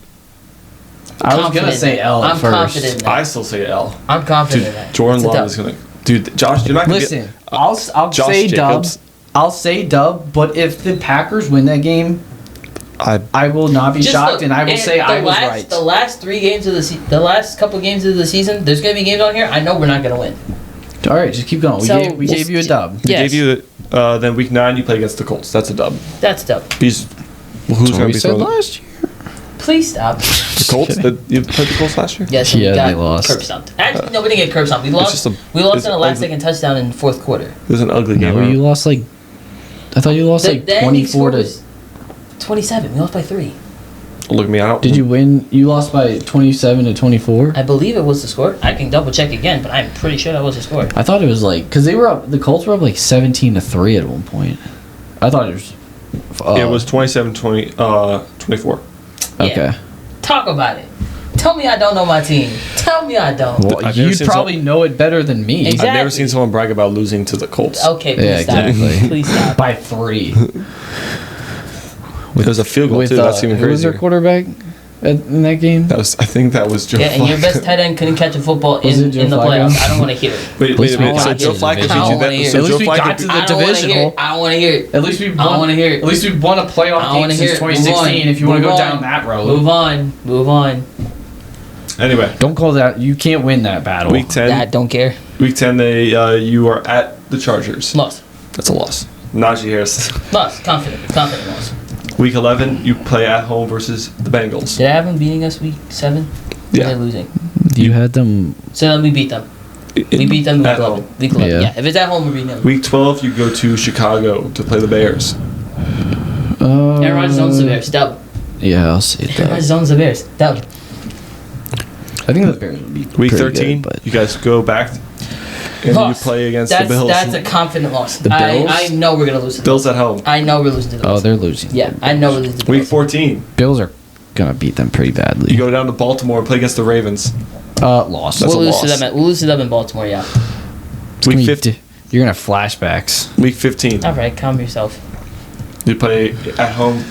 I was gonna Confident say in that. L at I'm first. confident in that. I still say L. I'm confident Dude, in that. Jordan It's a Love dub. is gonna. Dude, Josh, you're not gonna Listen, get. I'll Josh say Jacobs. dub. I'll say dub, but if the Packers win that game, I will not be Just shocked, look, and I will say I was last, right. The last 3 games of the last couple games of the season, there's gonna be games on here. I know we're not gonna win. All right, just keep going. So, We gave you a dub. We Yes. gave you then week 9 you play against the Colts. That's a dub. That's dub. Who's That's going what to we be said throwing last year. Please stop. the Colts? You played the Colts last year? Yes, Yeah, we got they lost. curb stomped. Actually, no, we didn't get curb stomped. We lost. just a- we lost it's in a ugly. last-second touchdown in the fourth quarter. It was an ugly game. No, you lost like. I thought you lost The- like the ending 24 score to. was 27. We lost by 3. Look at me. I don't. Did you win? You lost by 27 to 24. I believe it was the score. I can double check again, but I'm pretty sure that was the score. I thought it was like because they were up. The Colts were up like 17 to 3 at one point. I thought it was. It was 24. Yeah. Okay. Talk about it. Tell me I don't know my team. Tell me I don't. Well, I've never you'd seen probably know it better than me. Exactly. I've never seen someone brag about losing to the Colts. Okay, please Yeah, stop. exactly. Please stop. By 3. It was a field goal too. That's even who was their crazier. quarterback? in that game? I think that was Joe. Yeah, and your Flacco. best tight end couldn't catch a football Was it Joe in the Flacco? playoffs. I don't want to hear it. Wait. least we So got Joe to the Flacco division. beat I you. don't wanna hear So it. At Joe least we Flacco got to beat- the I don't want to divisional. hear it. I don't want to hear it. At least we've I don't won. wanna hear it. At least we've won a I playoff don't game wanna since hear it. Move 2016. on. If you want to Move go on. down that road, Move on. Move on. Anyway, don't call that. You can't win that battle. week 10. That don't care. Week 10, you are at the Chargers. Lost. That's a loss. Najee Harris. Lost. Confident loss. Week 11, you play at home versus the Bengals. Did I have them beating us week 7? Yeah. Or they losing? You had them. So then we beat them. We beat them week At 11. home. Week 11. Yeah. Yeah. If it's at home, we're beating them. Week 12, you go to Chicago to play the Bears. Aaron Rodgers owns the Bears. Dub. Yeah, I'll say Aaron that. Rodgers owns the Bears. Dub. I think the Bears would be Week pretty 13, good, but you guys go back and Lost. you play against That's the Bills. That's a confident loss. The Bills? I know we're gonna lose to the Bills at home. I know we're losing to the Bills. oh, they're losing. Yeah, I know we're losing to the Week Bills. 14, Bills are gonna beat them pretty badly. you go down to Baltimore and play against the Ravens. Lost. That's We'll a lose to loss. them. We'll lose to them in Baltimore. Yeah. It's gonna Week be 50, you're gonna have flashbacks. week 15, All right, calm yourself. you play at home.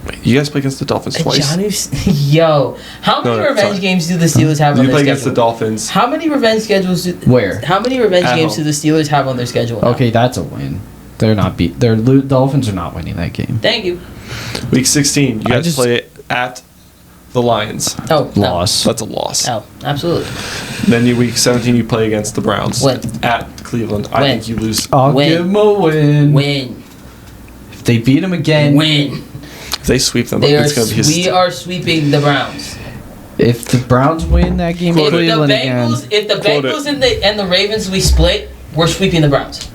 Wait, you guys play against the Dolphins twice. JONNU, yo, how many No, revenge sorry. games do the Steelers have on You their play against the schedule? Dolphins. How many revenge schedules? Where? How many revenge At games home. do the Steelers have on their schedule? now? Okay, that's a win. They're not beat. Dolphins are not winning that game. Thank you. Week 16, you I guys just- play at the Lions. Oh, no. Loss. That's a loss. Oh, absolutely. Then you week 17, you play against the Browns. Win. At Cleveland. I Win. think you lose. I'll Win. give them a win. Win. If they beat them again. Win. If they sweep them, They are, it's going to be we are sweeping the Browns. If the Browns win that game, If the Cleveland again. Bengals, if the Quote Bengals it. and the Ravens we split, we're sweeping the Browns.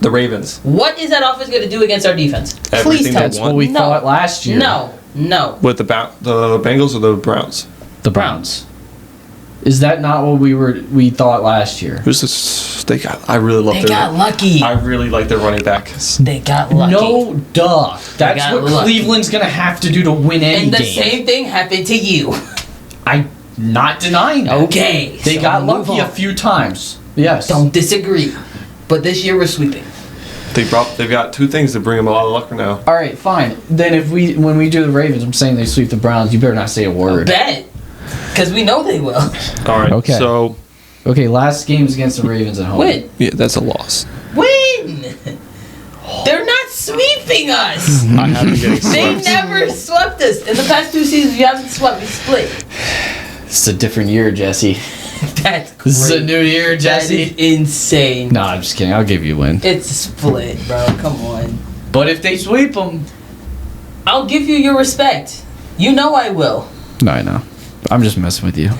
the Ravens. What is that offense going to do against our defense? Everything Please tell that's me. What we No. thought last year. No, no. With the Bengals or the Browns? The Browns. Is that not what we thought last year? Who's this? I really love They their. got lucky. I really like their running back. They got lucky. No, duh. That's got what lucky. Cleveland's gonna have to do to win any And the game. same thing happened to you. I'm not denying that. Okay. They so got move lucky a on. few times. Yes. Don't disagree. But this year we're sweeping. They've got two things to bring them a lot of luck now. All right, fine. Then when we do the Ravens, I'm saying they sweep the Browns. You better not say a word. Bet. Because we know they will. All right. Okay. So Okay, last game's against the Ravens at home. Win. yeah, that's a loss. Win. They're not sweeping us. I have been getting They swept. never swept us. In the past 2 seasons, we haven't swept. We split. It's a different year, Jesse. That's great. This is a new year, That Jesse. is insane. No, I'm just kidding. I'll give you a win. It's a split, bro. Come on. But if they sweep them, I'll give you your respect. You know I will. no, I know. I'm just messing with you.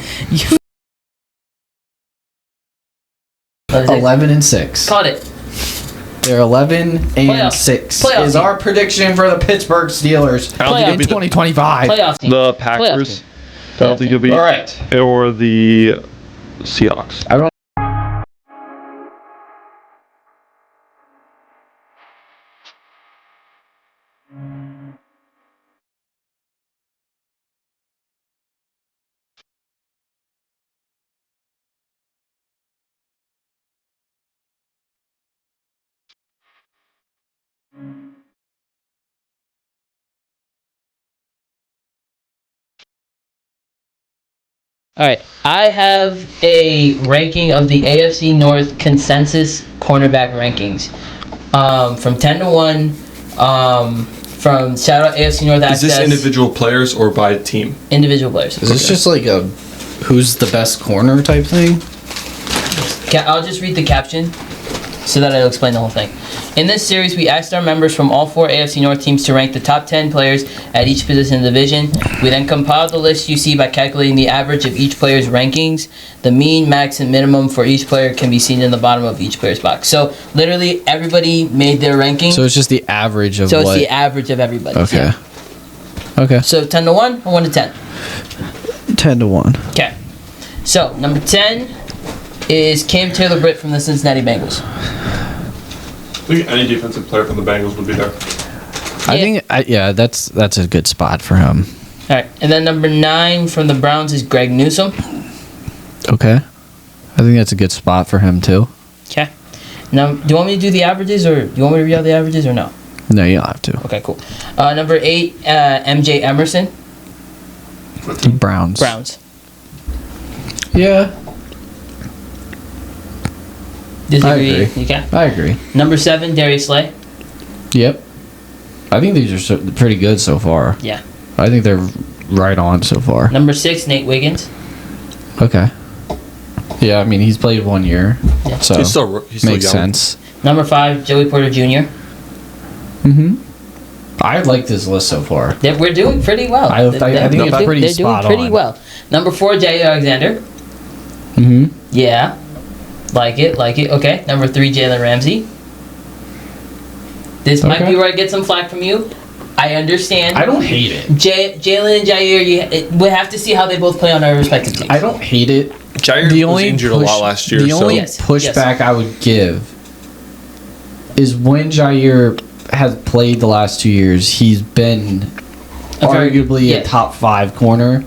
11-6. Caught it. They're 11-6. Playoff Is team. our prediction for the Pittsburgh Steelers I don't think Playoff. it'll in be 2025? Playoff team. the Playoff Packers. team. I don't think it'll be All right. or the Seahawks. I don't. All right, I have a ranking of the AFC North consensus cornerback rankings, from 10 to 1. From shout out AFC North Is Access. this individual players or by team? Individual players. Is this just like a who's the best corner type thing? I'll just read the caption so that I'll explain the whole thing. In this series, we asked our members from all 4 AFC North teams to rank the top 10 players at each position in the division. We then compiled the list you see by calculating the average of each player's rankings. The mean, max, and minimum for each player can be seen in the bottom of each player's box. So literally everybody made their ranking. So it's just the average of So what? it's the average of everybody. Okay. Okay. So 10 to 1 or 1 to 10? 10 to 1. Okay. So number 10 is Cam Taylor-Britt from the Cincinnati Bengals. I think any defensive player from the Bengals would be there. I think that's a good spot for him. All right. And then number 9 from the Browns is Greg Newsome. Okay. I think that's a good spot for him too. Okay. Now, do you want me to do the averages, or do you want me to read out the averages, or no? No, you don't have to. Okay, cool. Number 8, MJ Emerson. Browns. Browns. Yeah, Disagree. agree. Okay. I agree. Number 7, Darius Slay. Yep. I think these are pretty good so far. Yeah. I think they're right on so far. Number 6, Nate Wiggins. Okay. Yeah, I mean, he's played 1 year, Yeah. so He's still makes young. sense. Number 5, Joey Porter Jr. Mm-hmm. I like this list so far. We're doing pretty well. I think it's pretty they're spot doing pretty on. well. Number 4, Jay Alexander. Mm-hmm. Yeah. Like it. Okay. Number 3, Jalen Ramsey. This might Okay. be where I get some flack from you. I understand. I don't hate it. Jalen and Jair, we have to see how they both play on our respective teams. I don't hate it. Jair was injured a lot last year. The only Yes, pushback I would give is when Jair has played the last 2 years, he's been arguably a top 5 corner.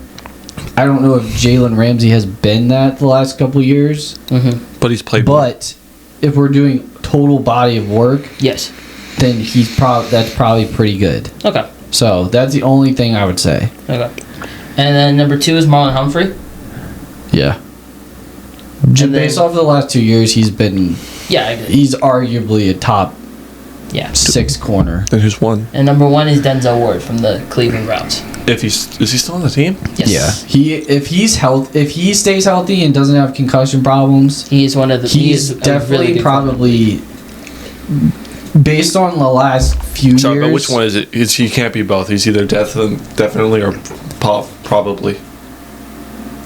I don't know if Jalen Ramsey has been that the last couple years. Mm-hmm. But he's played. But if we're doing total body of work, Yes. then that's probably pretty good. Okay. So that's the only thing I would say. Okay. And then number 2 is Marlon Humphrey. Yeah. Just based off of the last 2 years, he's Yeah, I agree. he's arguably a top Yeah. 6 corner. Then who's 1? And number 1 is Denzel Ward from the Cleveland Browns. Is he still on the team? Yes. Yeah. If he stays healthy and doesn't have concussion problems, He is one of the. he's a definitely really good probably based on the last few Sorry, years. but which one is it? He can't be both. He's either definitely or probably.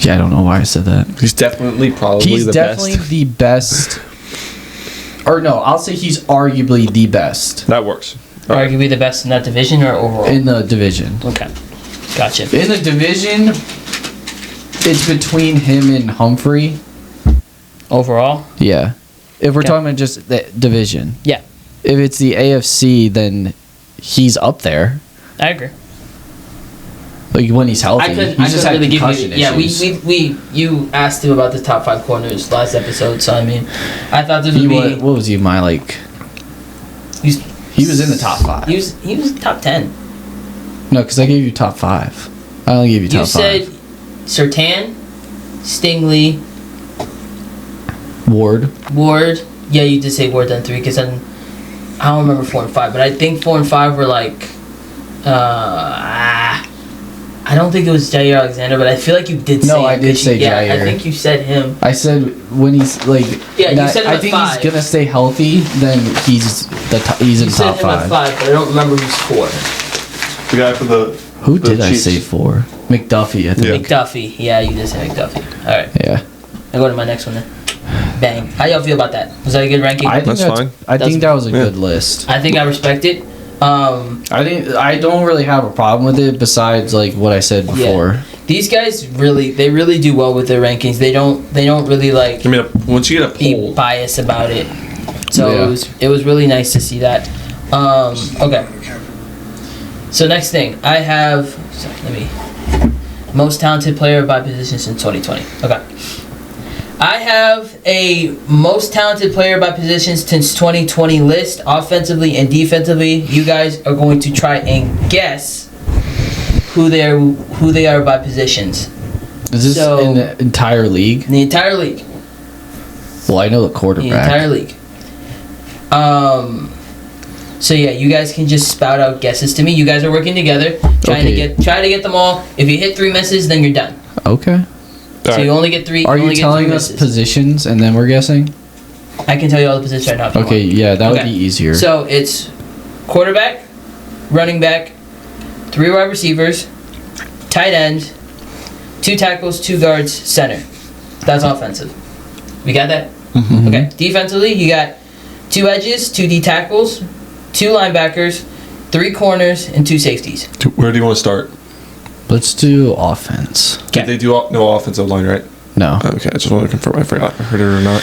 Yeah, I don't know why I said that. He's definitely probably He's the definitely best. the best. Or no, I'll say he's arguably the best That works. All right. Arguably the best in that division or overall. in the division. Okay. Gotcha. In the division, it's between him and Humphrey. Overall. Yeah. If we're Okay. talking about just the division. Yeah. If it's the AFC, then he's up there. I agree. Like when he's healthy. I couldn't he's just had really give you. concussion Yeah, issues. you asked him about the top 5 corners last episode, so I mean, I thought this would He be. what was he? My like. He's, He was in the top 5. he was top 10. No, because I gave you top 5. I only gave you top You said 5. Sertan, Stingley, Ward. Ward. Yeah, you did say Ward then 3 because then I don't remember 4 and 5, but I think 4 and 5 were like. I don't think it was Jair Alexander, but I feel like you did say. No, I him, did 'cause say Yeah, I Jair. think you said him. I said when he's like. Yeah, you said him I at think 5. he's gonna stay healthy. Then he's he's in You said top him at 5. 5, but I don't remember who's 4. The guy for the. Who the did I Chiefs. say for? McDuffie, I think. Yeah. McDuffie. Yeah, you did say McDuffie. All right, Yeah. I'll go to my next one then. Bang. How y'all feel about that? Was that a good ranking? I think That's fine. I think that was a Yeah. good list. I think I respect it. I think I don't really have a problem with it besides like what I said before. These guys really do well with their rankings. They don't really like I mean, once you get a be poll, biased about it. So Yeah. it was really nice to see that. Okay. So next thing I have. Sorry, let me. Most talented player by position since 2020. Okay. I have a most talented player by position since 2020 list, offensively and defensively. You guys are going to try and guess who they are by positions. Is this So- in the entire league? In the entire league. Well, I know the The quarterback. entire league. So yeah, you guys can just spout out guesses to me. You guys are working together, try to get them all. If you hit 3 misses, then you're done. Okay. So you only get 3. Are only you get telling 3 us misses. positions and then we're guessing? I can tell you all the positions right now. If you Okay, want. yeah, that would Okay. be easier. So it's quarterback, running back, 3 wide receivers, tight end, 2 tackles, 2 guards, center. That's offensive. We got that? Mhm. Okay. Defensively, you got 2 edges, 2 D tackles, 2 linebackers, 3 corners, and 2 safeties. where do you want to start? Let's do offense. Did they do no offensive line, right? No. Okay, I just want to confirm. I forgot if I heard it or not.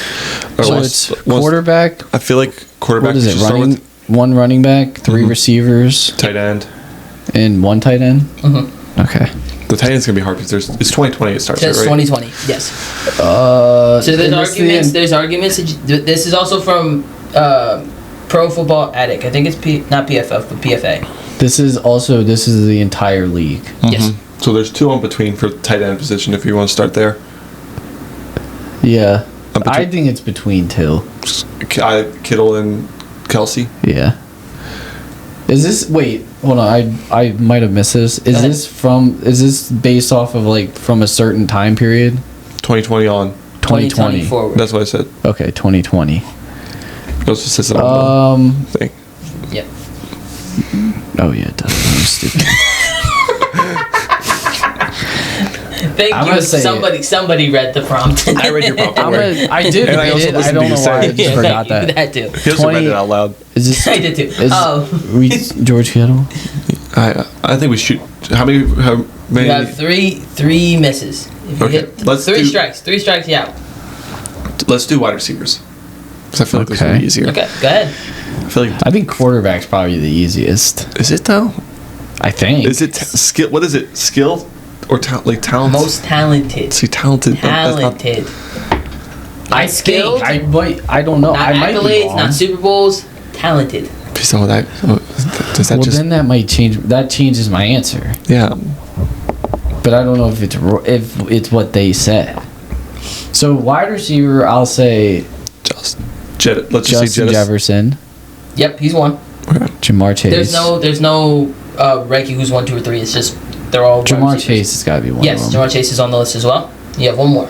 So it's quarterback. I feel like quarterback. What is we it? should start Running, with one running back, 3 Mhm. receivers, tight end. and 1 tight end. Mm-hmm. Okay. The tight end's gonna be hard because it's 2020. It starts Says right. 2020. Yes. So So there's arguments. There's arguments. This is also from Pro Football Addict. I think it's not PFF, but PFA. This is the entire league. Yes. So there's 2 on between for tight end position if you want to start there. Yeah. I think it's between 2. Kittle and Kelsey. Yeah. Is this wait, hold on, I might have missed this. Is this based off of like from a certain time period? 2020 on. 2020 forward. That's what I said. Okay, 2020. Those just says on the thing. Yep. Oh yeah, it does. I'm stupid. Thank I'm you. gonna say Somebody read the prompt. I read your prompt. I did And I read also it. I listened don't to you know say why. I it. just forgot that. That too. He also read it out loud. Is this? I did too. George Kittle? I think we should. How many? You have three misses. If you Okay, hit let's three do- strikes. 3 strikes, yeah. Let's do wide receivers. Because I feel like this will Okay. be easier. Okay, go ahead. I feel like. I think quarterback's probably the easiest. Is it though? I think. Is it skill? What is it? Skill or talent? Most talented. See, talented. Talented. I skilled. think. I don't know. Not I might be accolades, wrong. not Super Bowls. Talented. So that does that Well, just? then that might change. That changes my answer. Yeah. But I don't know if it's what they said. So wide receiver, I'll say Let's just Justin say Jettis. Jefferson, Yep, he's one. Jamar Chase. There's no ranking who's 1, 2, or 3. It's just they're all. wide Jamar receivers. Chase has got to be one Yes, of them. Jamar Chase is on the list as well. You have one more.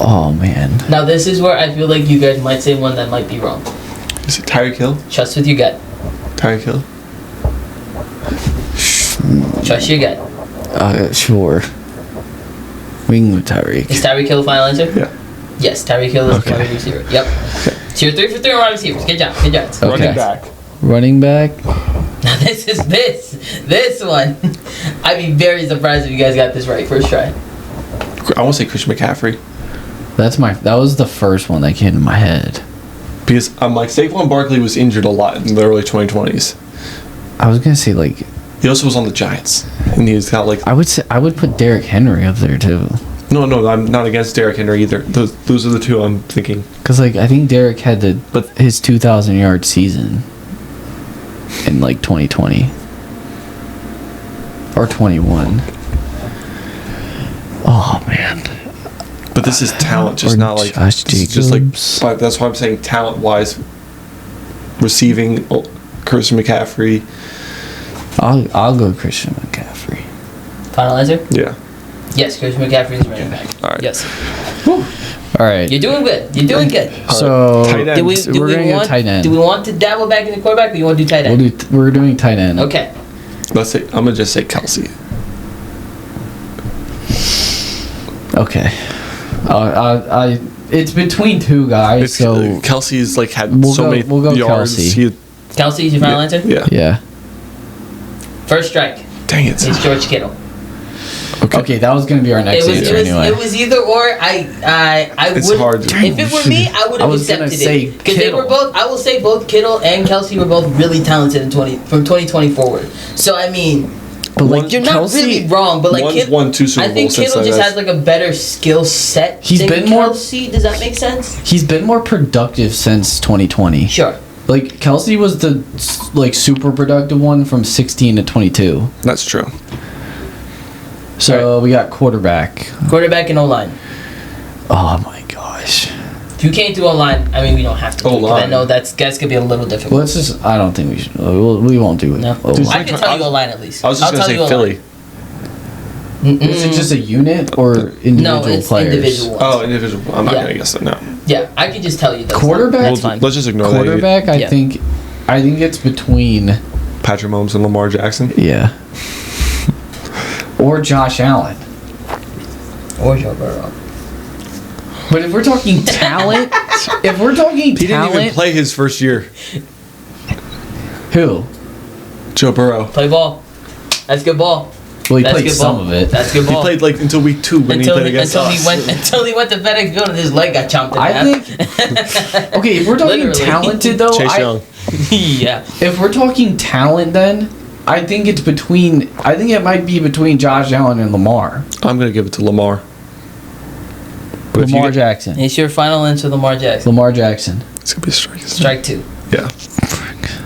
Oh man. Now this is where I feel like you guys might say one that might be wrong. Is it Tyreek Hill? Trust with your gut. Tyreek Hill. Trust your gut. Sure. We can go Tyreek. Is Tyreek Hill the final answer? Yeah. Yes, Tyreek Hill is Okay. wide receiver. Yep. So you're 3 for 3 on wide receivers. Good job. Good job. Okay. Running back. Running back. Now this one. I'd be very surprised if you guys got this right first try. I want to say Christian McCaffrey That was the first one that came to my head. because I'm like Saquon Barkley was injured a lot in the early 2020s. I was gonna say like He also was on the Giants, and he's got like I would put Derrick Henry up there too. no, I'm not against Derrick Henry either. Those are the 2 I'm thinking. Cause like I think Derrick had his 2,000 yard season in like 2020 or 21. Oh man. But this is talent, just Or not like Josh this is just like. Jacobs. But that's why I'm saying talent wise, receiving Christian McCaffrey. I'll go Christian McCaffrey. Final answer? Yeah. Yes, Christian McCaffrey is running back. All right. Yes. All right. You're doing good. You're doing good. So Tight end. we're gonna go tight end. Do we want to dabble back in the quarterback, or you want to do tight end? We're doing tight end. Okay. Let's say I'm gonna just say Kelsey. Okay. It's between 2 guys, so Kelsey's like had We'll so go- many we'll go yards. Kelsey. Kelsey is your final answer? Yeah. yeah. First strike Dang it. is George Kittle. Okay, that was gonna be our next answer anyway. It was either or. I It's would. hard. If it were me, I would I have was gonna accepted say it because they were Kittle. both. I will say both Kittle and Kelsey were both really talented from 2020 forward. So I mean, But like you're not Kelsey, really wrong. But like One's Kittle, won 2 Super I think Bowls since Kittle then, just that's- has like a better skill set. He's than been more- Kelsey. Does that make sense? he's been more productive since 2020. Sure. Like Kelsey was the like super productive one from 16 to 22. That's true. So we got quarterback. Quarterback and O line. Oh my gosh. If you can't do O line, I mean we don't have to. Because I O-line. know that's gonna be a little difficult. Well, let's just. I don't think we should. We won't do it. No. O-line. I can tell you O line at least. I was just I'll gonna tell say you O-line. Philly. Is it just a unit or individual No, it's players? individual. Oh, individual. I'm not Yeah. gonna guess that. No. Yeah, I can just tell you that. Quarterback? That's fine. Let's just ignore Quarterback, Yeah. I think it's between that. Patrick Mahomes and Lamar Jackson. yeah, or Josh Allen. Or Joe Burrow. But if we're talking talent, if we're talking He didn't even talent, play his first year. who? Joe Burrow. Play ball. That's good ball. Well, he That's played good some ball. of it. That's good He ball. played like until week 2 when he played against us. Until he went to FedEx Field and his leg got chomped in I half. think. Okay, if we're talking Literally. talented though, Chase Young. Yeah. if we're talking talent, then I think it's between. I think it might be between Josh Allen and Lamar. I'm gonna give it to Lamar. But if you Lamar get- Jackson. It's your final answer, Lamar Jackson. Lamar Jackson. It's gonna be a strike. isn't it? Strike 2. Yeah.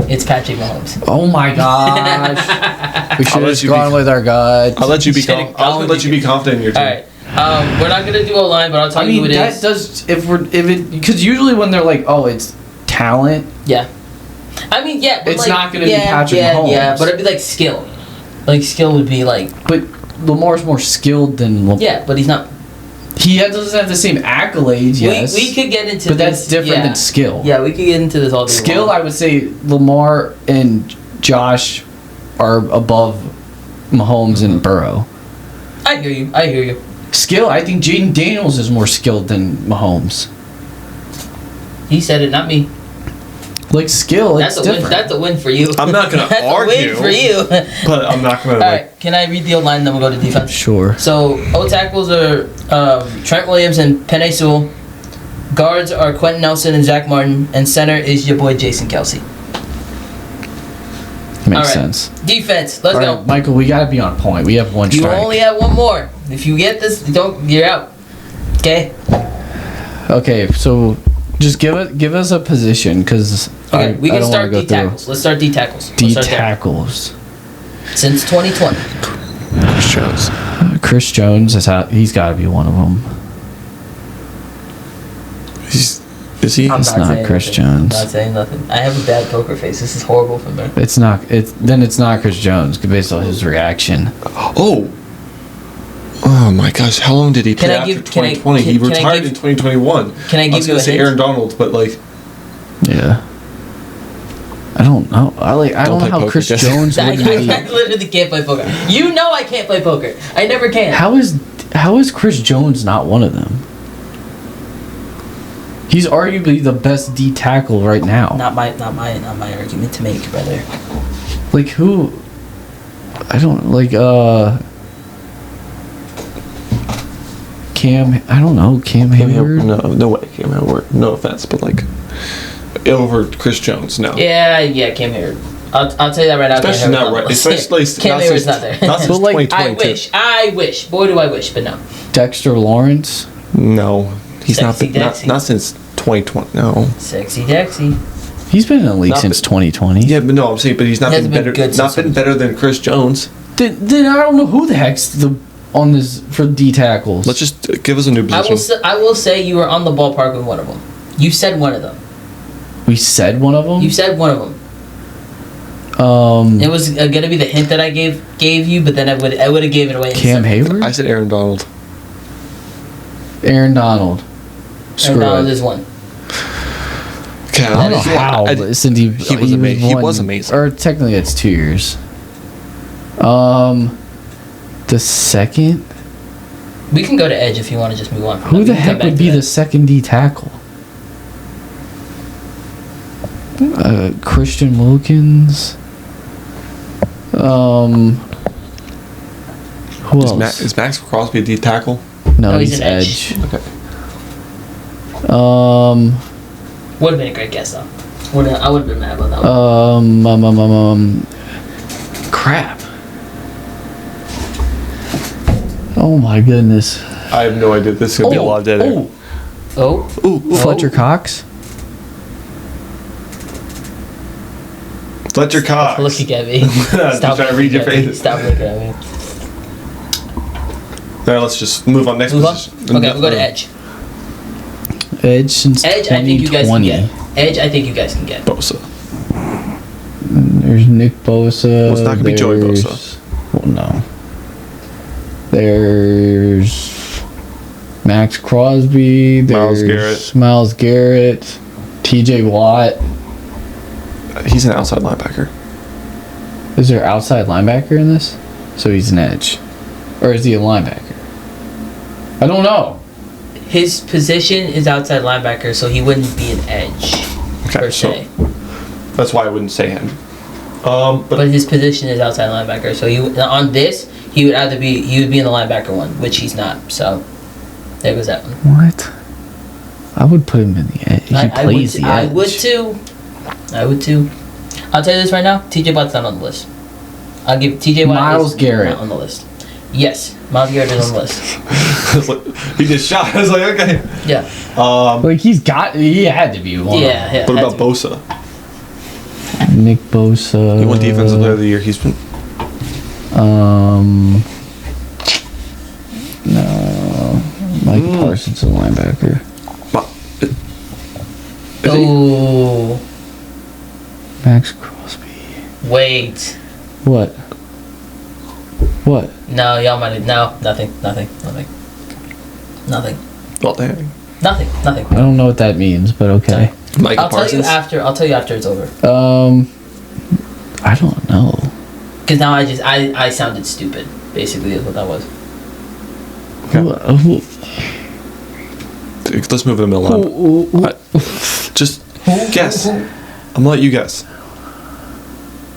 It's Patrick Mahomes. Oh my gosh. We should have gone with our gut. I'll let you be confident. I was gonna let you be confident in your team. All right. We're not gonna do a line, but I'll tell you who it is. Does because usually when they're like, oh, it's talent. Yeah. I mean, yeah. But it's not gonna be Patrick Mahomes. Yeah, but it'd be like skill. Like skill would be like. But Lamar's more skilled than. Yeah, but he's not. He doesn't have the same accolades. Yes. We could get into. But that's different than skill. Yeah, we could get into this all day Skill, long. I would say Lamar and Josh are above Mahomes and Burrow. I hear you. Skill, I think Jaden Daniels is more skilled than Mahomes. He said it, not me. Like skill, that's it's different. That's a win for you. I'm not gonna that's argue. a win for you. But I'm not gonna. All right, can I read the old line? Then we'll go to defense. Sure. So O tackles are Trent Williams and Penei Sewell. Guards are Quentin Nelson and Zach Martin, and center is your boy Jason Kelsey. Makes sense. Defense, let's go. Michael, we gotta be on point. We have one strike. You only have one more. If you get this, you're out. Okay. Okay, so just give us a position, because we can start D tackles. Let's start D tackles. D tackles. Since 2020. Chris Jones. Chris Jones he's got to be one of them. Is he? I'm it's not Chris Jones. I'm not saying nothing. I have a bad poker face. This is horrible for me. It's not. Then it's not Chris Jones based on his reaction. Oh my gosh! How long did he play after 2020? He retired in 2021. Can I give you a hint? I was gonna say Aaron Donald, but like. Yeah. I don't know. I don't know how poker, Chris Jesse. Jones would be. I literally can't play poker. You know I can't play poker. I never can. How is Chris Jones not one of them? He's arguably the best D tackle right now. Not my argument to make, brother. Like who? I don't like Cam. I don't know Cam Hayward. No way, Cam Hayward. No offense, but like over Chris Jones, no. Yeah, Cam Hayward. I'll tell you that right now. Especially not right. Especially Cam Hayward's not there. Not since like, 2022. I wish. Boy, do I wish, but no. Dexter Lawrence. No, he's Sexy not since 2020. No. Sexy Dexy. He's been in the league since 2020. Yeah, but no, I'm saying, but he's not been better. Not been better than Chris Jones. Then I don't know who the heck's on this for D tackles. Let's just give us a new position. I will say you were on the ballpark with one of them. You said one of them. We said one of them. You said one of them. It was gonna be the hint that I gave you, but then I would have gave it away. Cam Hayward. I said Aaron Donald. Aaron Donald. Aaron Donald is one. I don't know how, but since he was amazing. He was amazing. Or technically, it's 2 years. The second. We can go to edge if you want to just move on. Who the heck would be the second D tackle? Christian Wilkins. Who else? Is Max Crosby a D tackle? No, he's edge. Okay. Would have been a great guess though. I would have been mad about that one. Crap. Oh my goodness. I have no idea. This is gonna be a lot of dead air. Fletcher Cox. Fletcher Cox. Looking at me. Stop trying to read your face. Stop looking at me. Alright, let's just move on. Next position. Okay, we'll go to edge. Edge since Edge, 2020. I think you guys can get. Edge, I think you guys can get. Bosa. There's Nick Bosa. Well, it's not going to be Joey Bosa. Well, no. There's Max Crosby. There's Myles Garrett. TJ Watt. He's an outside linebacker. Is there outside linebacker in this? So he's an edge. Or is he a linebacker? I don't know. His position is outside linebacker, so he wouldn't be an edge per se. That's why I wouldn't say him. But his position is outside linebacker, so he would be in the linebacker one, which he's not. So there goes that one. What? I would put him in the edge. He plays the edge. I would too. I'll tell you this right now. TJ Watt's not on the list. I'll give TJ Watt Myles Garrett not on the list. Yes, Myles Garrett is on the list. He just shot. I was like, okay. Yeah. Like he had to be one. Yeah. What about Bosa? Nick Bosa. He won Defensive Player of the Year. He's been. No. Mike Parsons, a linebacker. Oh. Max Crosby. Wait. What? What? No, y'all might. No, nothing. Well, dang. Nothing. I don't know what that means, but okay. Micah I'll Parsons. tell you after it's over. I don't know. Because now I sounded stupid. Basically, is what that was. Who- Let's move in the middle line. Just guess. I'm gonna let you guess.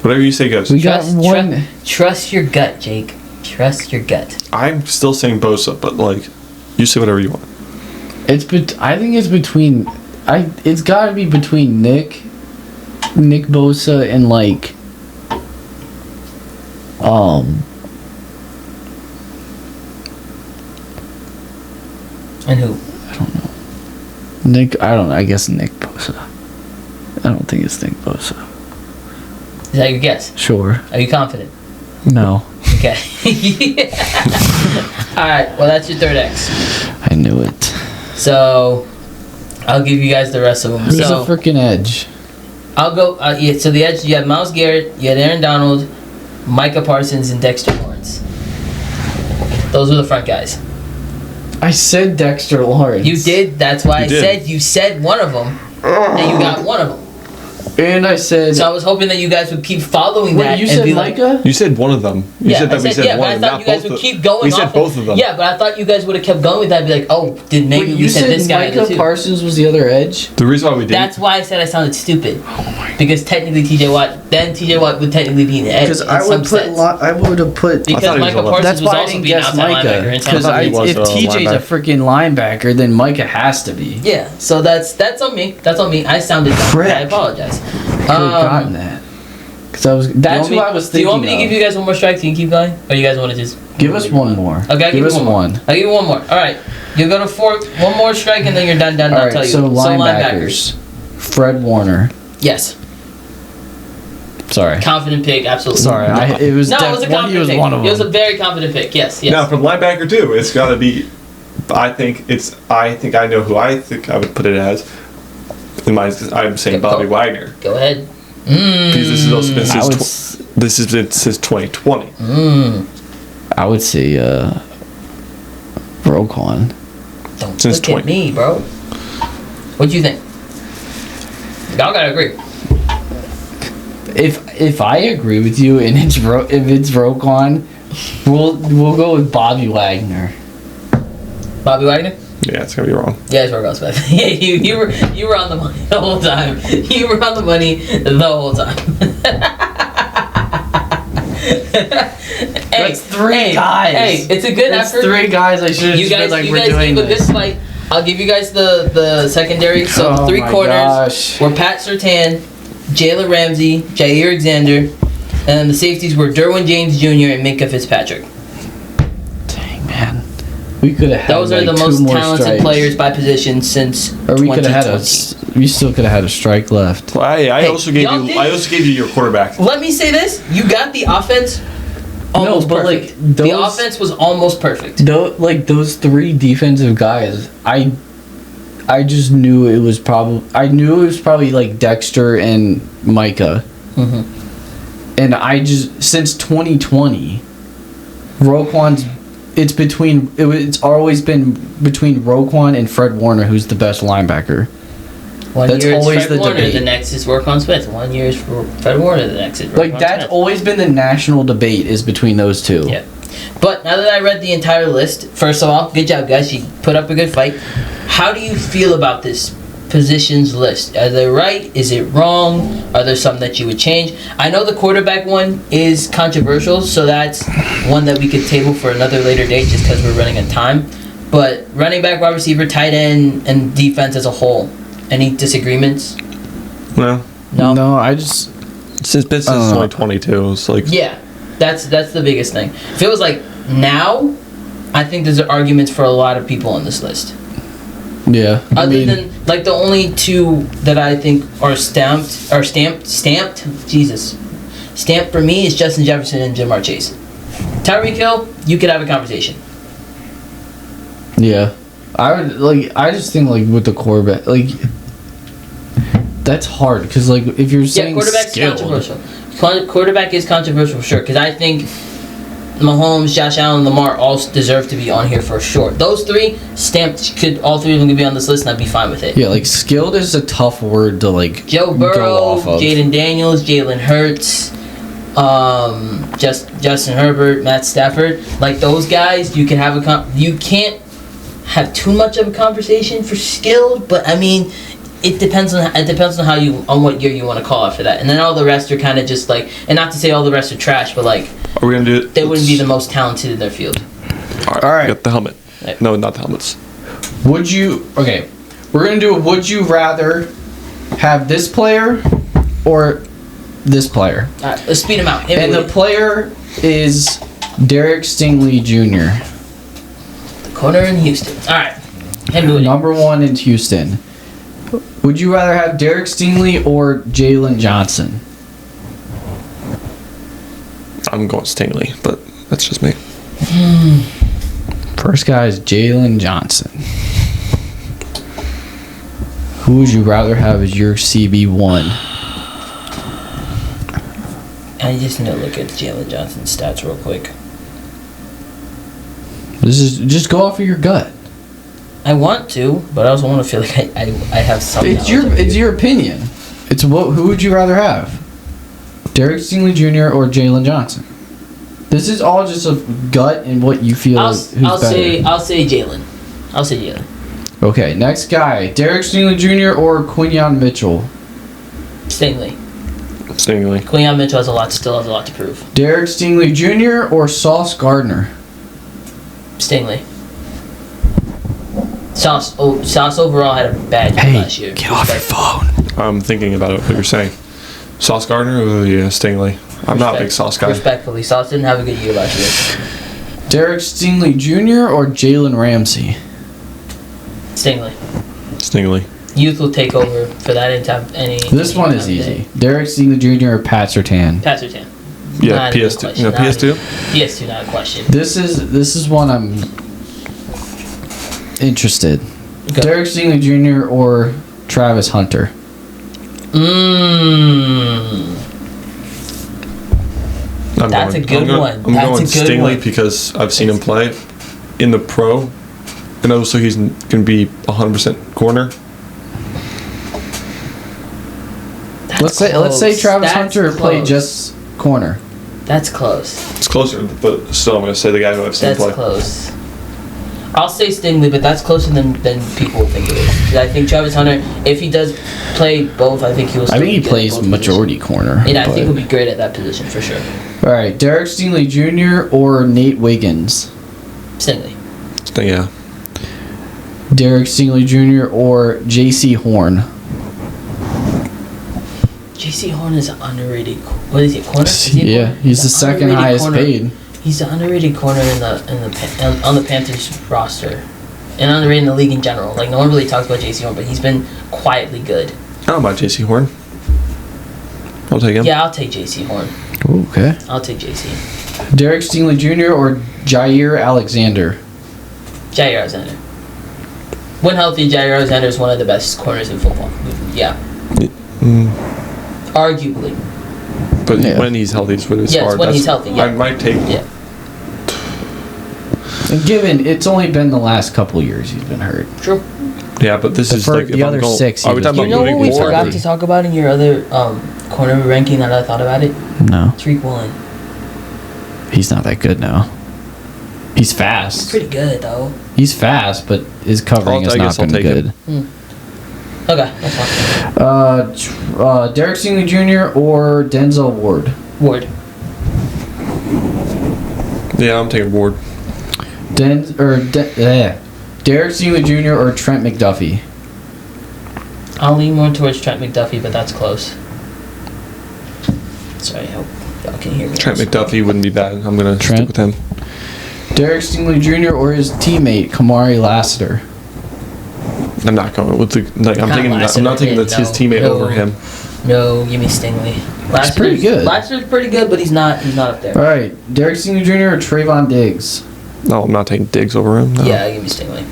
Whatever you say goes. We got one. Trust your gut, Jake. Trust your gut. I'm still saying Bosa, but like, you say whatever you want. I think it's between. It's got to be between Nick Bosa, and like. And who? I don't know. I guess Nick Bosa. I don't think it's Nick Bosa. Is that your guess? Sure. Are you confident? No. Okay. Alright, well that's your third X. I knew it. So, I'll give you guys the rest of them. Who's So, the freaking edge? I'll go, so the edge, you had Myles Garrett, you had Aaron Donald, Micah Parsons, and Dexter Lawrence. Those were the front guys. I said Dexter Lawrence. You did, that's why you said one of them, and you got one of them. And I said. So I was hoping that you guys would keep following Wait, that. you and said be Micah? You said one of them. You said that we said but one I of them, thought not you guys both would of keep going. We said off both of them. Yeah, but I thought you guys would have kept going with that. Be like, oh, did maybe Wait, you said this guy Micah too. Parsons was the other edge? The reason why we did. That's why I said I sounded stupid. Because technically TJ Watt would technically be an edge. Because I would have put. Because he was Micah a left. Parsons That's was why I also didn't being guess outside Micah. linebacker. Because was if a TJ's a linebacker. freaking linebacker, then Micah has to be. Yeah, so that's on me. That's on me. I sounded dumb. Frick. I apologize. Could have gotten that. Because that's who I was thinking. Do you want me to give you guys one more strike so you can keep going? Or you guys want to just... Give us one more. Okay, I'll give us one. I'll give you one more. Alright. You go to 4, one more strike and then you're done. All I'll right, tell you. so linebackers. Fred Warner. Yes. Sorry. Confident pick, absolutely. Sorry. It was a confident he was pick. one of them. It was a very confident pick, yes. Now for linebacker too, it's got to be. I think I know who I think I would put it as. I'm saying Bobby Wagner. Go ahead. Because this has also been since 2020. I would say Roquan. Don't Since look at me, bro. What do you think? Y'all gotta agree. If I agree with you and if it's Roquan, we'll go with Bobby Wagner. Bobby Wagner? Yeah, it's gonna be wrong. Yeah, it's Roquan Smith. Yeah, you were on the money the whole time. You were on the money the whole time. That's three guys. Hey, it's a good That's effort. 3 guys. I should have just been like, we're doing gave a good this. fight. I'll give you guys the secondary. So the 3 my corners gosh. were Pat Surtain, Jalen Ramsey, Jair Alexander, and then the safeties were Derwin James Jr. and Minka Fitzpatrick. Dang, man. We could have had Those are the two most more talented strikes. players by position since Or we could 2020. have had we still could have had a strike left. Well, I also gave y'all you. did- I also gave you your quarterback. Let me say this: you got the offense almost but, like, perfect. The those- offense was almost perfect. Those 3 defensive guys, I just knew it was probably like Dexter and Micah. Mm-hmm. And since 2020, it's always been between Roquan and Fred Warner, who's the best linebacker. One That's year always it's Fred the Warner, debate. the next is Roquan Smith. 1 year is for Fred Warner, the next is Roquan Like that's Smith. always been the national debate is between those 2. Yeah. But now that I read the entire list, first of all, good job, guys. You put up a good fight. How do you feel about this positions list? Are they right? Is it wrong? Are there some that you would change? I know the quarterback one is controversial, so that's one that we could table for another later date just because we're running out of time. But running back, wide receiver, tight end, and defense as a whole, any disagreements? No. No? I just Since 2022, it's like. Yeah, that's the biggest thing. If it was like now, I think there's arguments for a lot of people on this list. Yeah. Other than like the only two that I think are stamped for me is Justin Jefferson and Jamar Chase. Tyreek Hill, you could have a conversation. Yeah. I just think like with the quarterback, like that's hard because like if you're saying quarterback's controversial. Quarterback is controversial for sure because I think Mahomes, Josh Allen, Lamar all deserve to be on here for sure. Those three stamped all three of them could be on this list and I'd be fine with it. Yeah, like skilled is a tough word to like Joe go Burrow, off of. Jaden Daniels, Jalen Hurts, Justin Herbert, Matt Stafford. Like those guys, you can have you can't have too much of a conversation for skilled, but I mean, it depends on what year you want to call after that, and then all the rest are kind of just like, and not to say all the rest are trash, but like, are we gonna do it? They wouldn't be the most talented in their field. All right. Got the helmet. Right. No, not the helmets. We're gonna do a would you rather have this player or this player? All right, let's speed them out. And the player is Derek Stingley Jr. The corner in Houston. All right, number 1 in Houston. Would you rather have Derek Stingley or Jalen Johnson? I'm going Stingley, but that's just me. First guy is Jalen Johnson. Who would you rather have as your CB1? I just need to look at Jalen Johnson's stats real quick. This is just go off of your gut. I want to, but I also want to feel like I have something. It's your opinion. It's who would you rather have? Derek Stingley Jr. or Jalen Johnson? This is all just a gut and what you feel I'll is better. say Jalen. I'll say Jalen. Okay, next guy. Derek Stingley Jr. or Quinyon Mitchell? Stingley. Quinyon Mitchell still has a lot to prove. Derek Stingley Jr. or Sauce Gardner? Stingley. Sauce overall had a bad year last year. Get off your phone. I'm thinking about what you're saying. Sauce Gardner or Stingley? I'm not a big Sauce guy. Respectfully, Sauce didn't have a good year last year. Derek Stingley Jr. or Jalen Ramsey? Stingley. Youth will take over for that anytime. This one is easy. Derek Stingley Jr. or Pat Surtain? Pat Surtain. Yeah, PS2. PS2? PS2, not a question. This is one I'm interested. Okay. Derek Stingley Jr. or Travis Hunter? That's a good one. I'm going Stingley because I've seen him play in the pro, and also he's going to be 100% corner. Let's say Travis Hunter played just corner. That's close. It's closer, but still, I'm going to say the guy who I've seen play. That's close. I'll say Stingley, but that's closer than people think it is. 'Cause I think Travis Hunter, if he does play both, I think he will. I think he plays majority corner. And I think he'll be great at that position for sure. All right, Derek Stingley Jr. or Nate Wiggins? Stingley. Yeah. Derek Stingley Jr. or J.C. Horn? J.C. Horn is an underrated. What is he? Corner? Yeah, he's the second highest paid. He's the underrated corner on the Panthers roster, and underrated in the league in general. Like no one really talks about J.C. Horn, but he's been quietly good. I don't mind J.C. Horn. I'll take him. Yeah, I'll take J.C. Horn. Okay. I'll take J.C. Derek Stingley Jr. or Jair Alexander? Jair Alexander. When healthy, Jair Alexander is one of the best corners in football. Yeah. Arguably. But when he's healthy, it's really hard. Yes, when he's healthy. Yeah. I might take. Yeah. And given it's only been the last couple years he's been hurt. True. Yeah, but this is like the other 6. Are we talking you know about what we moving forward? forgot to talk about in your other corner ranking that I thought about it? No. Tariq Woolen. He's not that good now. He's fast. He's pretty good though. He's fast, but his covering has not been good. Okay, that's fine. Derek Stingley Jr. or Denzel Ward? Ward. Yeah, I'm taking Ward. Derek Stingley Jr. or Trent McDuffie? I'll lean more towards Trent McDuffie, but that's close. Sorry, I hope y'all can hear me. Trent McDuffie wouldn't be bad. I'm going to stick with him. Derek Stingley Jr. or his teammate, Kamari Lassiter? I'm not going with the like. I'm not taking his teammate over him. No, give me Stingley. He's pretty good. Last year's pretty good, but he's not up there. All right, Derek Stingley Jr. or Trayvon Diggs? No, I'm not taking Diggs over him. No. Yeah, give me Stingley.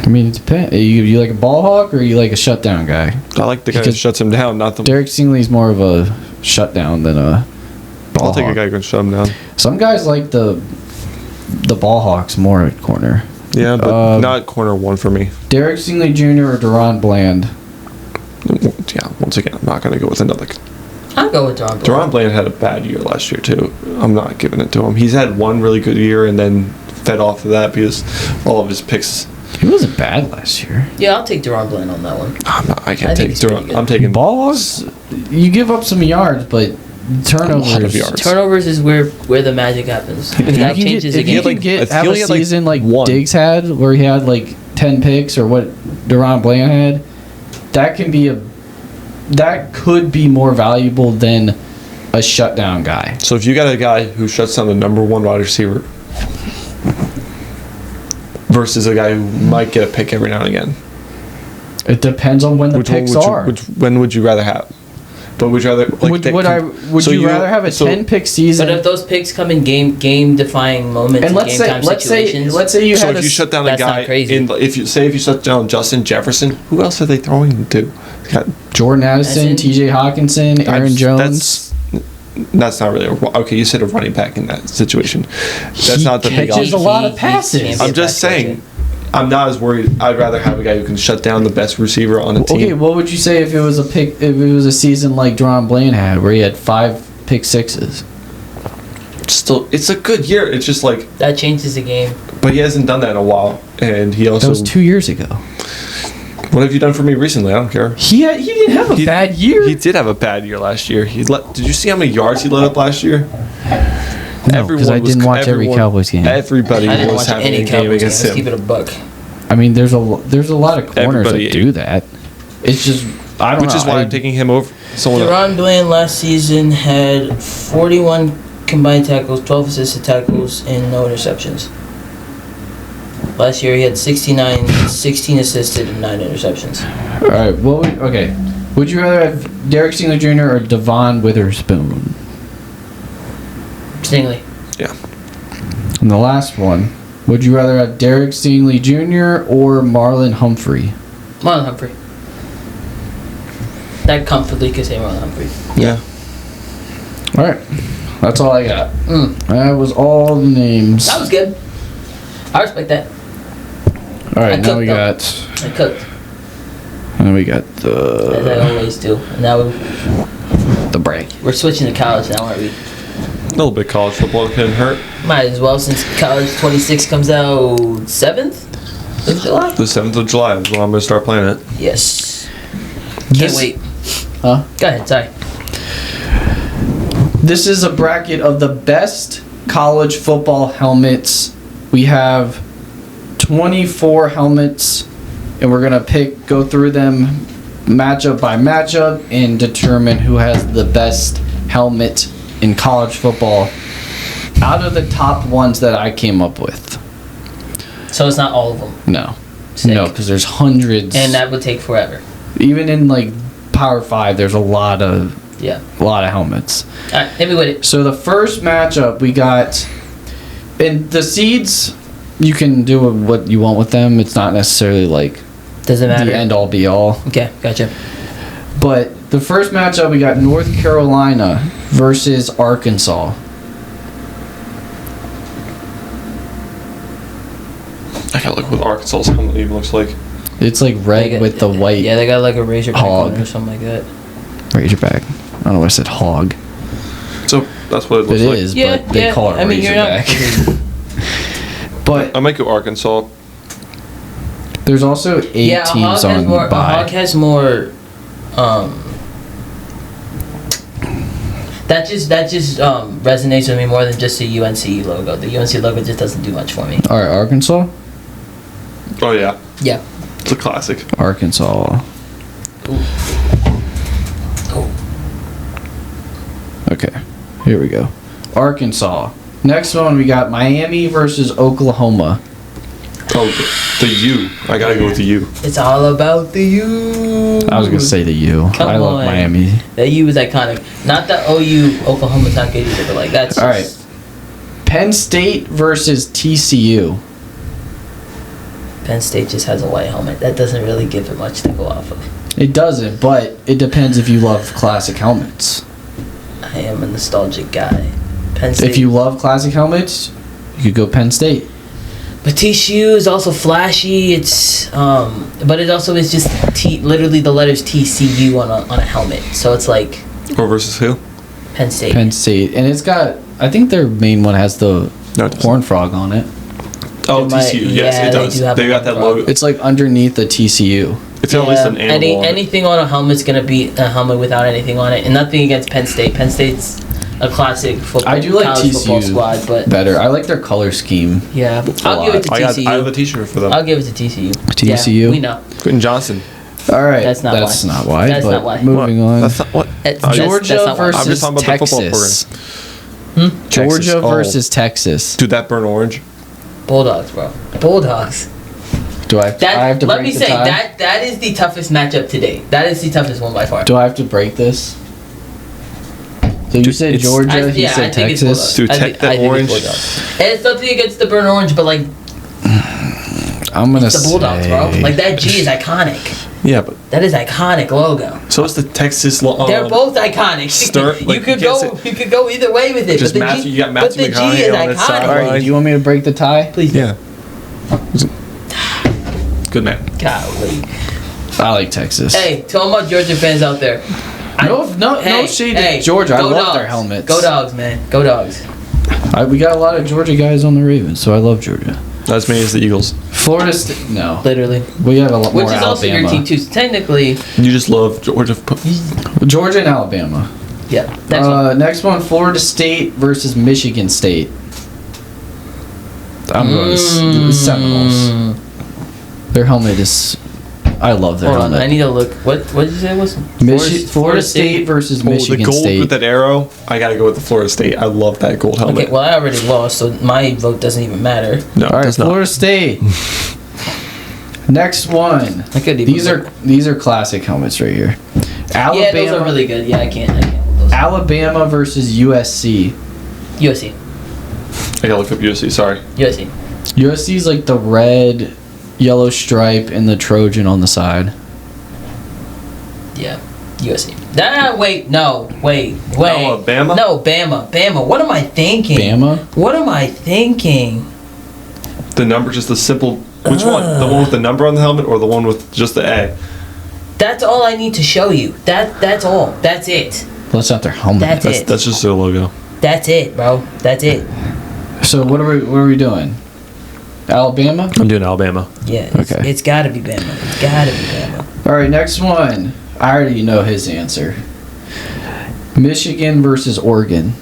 I mean, it depends. You like a ball hawk or you like a shutdown guy? I like the guy who shuts him down, not the. Derek Stingley's more of a shutdown than a ball I'll take hawk. a guy who can shut him down. Some guys like the ball hawks more at corner. Yeah, but not corner one for me. Derek Stingley Jr. or Deron Bland? Yeah, once again, I'm not going to go with another. I'll go with Deron Bland. Deron Bland had a bad year last year, too. I'm not giving it to him. He's had one really good year and then fed off of that because all of his picks. He wasn't bad last year. Yeah, I'll take Deron Bland on that one. I can't take Deron. I'm taking ball hawks. You give up some yards, but turnovers. A lot of yards. Turnovers is where the magic happens. That changes the game. If you can have a season like Diggs had, where he had like 10 picks, or what Deron Bland had, that could be more valuable than a shutdown guy. So if you got a guy who shuts down the number one wide receiver versus a guy who might get a pick every now and again, it depends on when the picks are. When would you rather have? But would you rather would you rather have a 10-pick season? But if those picks come in game defining moments, and let's say you so if you shut down a guy if you shut down Justin Jefferson, who else are they throwing to? Jordan Addison, T.J. Hawkinson, Aaron Jones. That's not really okay. You said a running back in that situation. That's not the big. He catches a lot of passes. I'm just saying. I'm not as worried. I'd rather have a guy who can shut down the best receiver on the team. Okay, what would you say if it was a season like Deron Bland had, where he had 5 pick sixes? Still, it's a good year. It's just like that changes the game. But he hasn't done that in a while, and he also. That was 2 years ago. What have you done for me recently? I don't care. He didn't have a bad year. He did have a bad year last year. Did you see how many yards he let up last year? No, because I didn't watch every Cowboys game. Everybody was having a game against him. Let's keep it a buck. I mean, there's a lot of corners that do that. It's just I don't know. Which is why I'm taking him over. Deron Bland last season had 41 combined tackles, 12 assisted tackles, and no interceptions. Last year he had 69, 16 assisted, and 9 interceptions. All right. Would you rather have Derek Stingley Jr. or Devon Witherspoon? Stingley. Yeah. And the last one. Would you rather have Derek Stingley Jr. or Marlon Humphrey? Marlon Humphrey. That comfortably could say Marlon Humphrey. Yeah. All right. That's all I got. That was all the names. That was good. I respect that. All right. Now we got. I cooked. And then we got As I always do. And now the break. We're switching to college now, aren't we? A little bit college football can hurt. Might as well, since college 26 comes out 7th of July. The 7th of July is when I'm going to start playing it. Yes. Can't wait. Huh? Go ahead, sorry. This is a bracket of the best college football helmets. We have 24 helmets, and we're going to go through them matchup by matchup and determine who has the best helmet in college football out of the top ones that I came up with. So it's not all of them? No. Sick. No, because there's hundreds. And that would take forever. Even in like Power 5, there's a lot of helmets. Alright, hit me with it. So the first matchup we got, and the seeds, you can do what you want with them. It's not necessarily like doesn't matter. The end all be all. Okay, gotcha. But the first matchup we got North Carolina versus Arkansas. I gotta look what Arkansas's helmet even looks like. It's like red with the white. Yeah, they got like a Razorback hog or something like that. Razorback. I don't know why I said hog. So that's what it looks like. It is, but they call it Razorback. But I might go Arkansas. There's also 8 teams on a hog has more. That just resonates with me more than just the UNC logo. The UNC logo just doesn't do much for me. All right, Arkansas. Oh yeah. Yeah. It's a classic. Arkansas. Ooh. Okay, here we go. Arkansas. Next one we got Miami versus Oklahoma. Oh, The U. I gotta go with the U. It's all about the U. I was gonna say the U. Come I love on. Miami. The U is iconic. Not the OU. Oklahoma's not good either, but like that's. All right. Penn State versus TCU. Penn State just has a white helmet. That doesn't really give it much to go off of. It doesn't, but it depends if you love classic helmets. I am a nostalgic guy. Penn State. If you love classic helmets, you could go Penn State. But TCU is also flashy. It's but it also is just literally the letters TCU on a helmet. So it's like. Or versus who? Penn State. Penn State, and it's got. I think their main one has the horn frog on it. Oh, It TCU. might- Yes, yeah, it they does. do have They a got that frog. logo. It's like underneath the TCU. It's at least an animal. on it. Anything on a helmet's gonna be a helmet without anything on it, and nothing against Penn State. Penn State's a classic football. I do like college football TCU squad, but better. I like their color scheme. yeah, I'll give it to I TCU. have a T-shirt for them. I'll give it to TCU. TCU? Yeah, we know. Quentin Johnson. All right, That's not that's why. not why. That's but not why. Moving on. That's not what. Georgia that's not why. I'm just versus talking about the football Texas. Texas. Georgia Oh. versus Texas. Dude, that burnt orange. Bulldogs, bro. Bulldogs. Do I? That, I have to let break me the say tie? that is the toughest matchup today. That is the toughest one by far. Do I have to break this? So you Dude, said it's- Georgia. He I said think it's Texas. Dude, I think that it's orange. Bulldogs. And it's nothing against the burnt orange, but like I'm gonna it's the Bulldogs, say. bro. Like that G is iconic. Yeah, but That is iconic logo. so is the Texas. They're both iconic. Stern- you like, could you go. can't say- You could go either way with it. Just but the Matthew- G, you got but Matthew the G McConaughey is on its side. All iconic. right. Do you want me to break the tie? Please. do. Yeah. Good man. Golly. I like Texas. Hey, to all my Georgia fans out there. No shade to Georgia. I go love Dogs. their helmets. Go Dogs, man. Go Dogs. We got a lot of Georgia guys on the Ravens, so I love Georgia. Not as many as the Eagles. Florida State. No, Literally. we have a lot Which more is also your Alabama. team too. So technically, You just love Georgia. Georgia and Alabama. yeah. Next one. Next one, Florida State versus Michigan State. I'm going to Seminoles. Their helmet is. I love their Hold on, helmet. I need to look. What did you say it was? Florida State versus The Michigan gold State. with that arrow. I gotta go with the Florida State. I love that gold helmet. Okay, well I already lost, so my vote doesn't even matter. No, All it right, does not. Florida State. Next one. I could even These are classic helmets right here. Alabama. Yeah, those are really good. Yeah, I can't. Those. Alabama versus USC. USC. I gotta look up USC. Sorry. USC. USC is like the red, yellow stripe and the Trojan on the side. Yeah. USC. Wait. Alabama? No, Bama. What am I thinking? Bama? What am I thinking? The number, just the simple. Which one? The one with the number on the helmet, or the one with just the A? That's all I need to show you. That's all. That's it. Well, that's not their helmet. That's That's it. that's just their logo. That's it, bro. That's it. So what are we doing? Alabama? I'm doing Alabama. Yeah. Okay. It's gotta be Bama. It's gotta be Bama. All right, next one. I already know his answer. Michigan versus Oregon.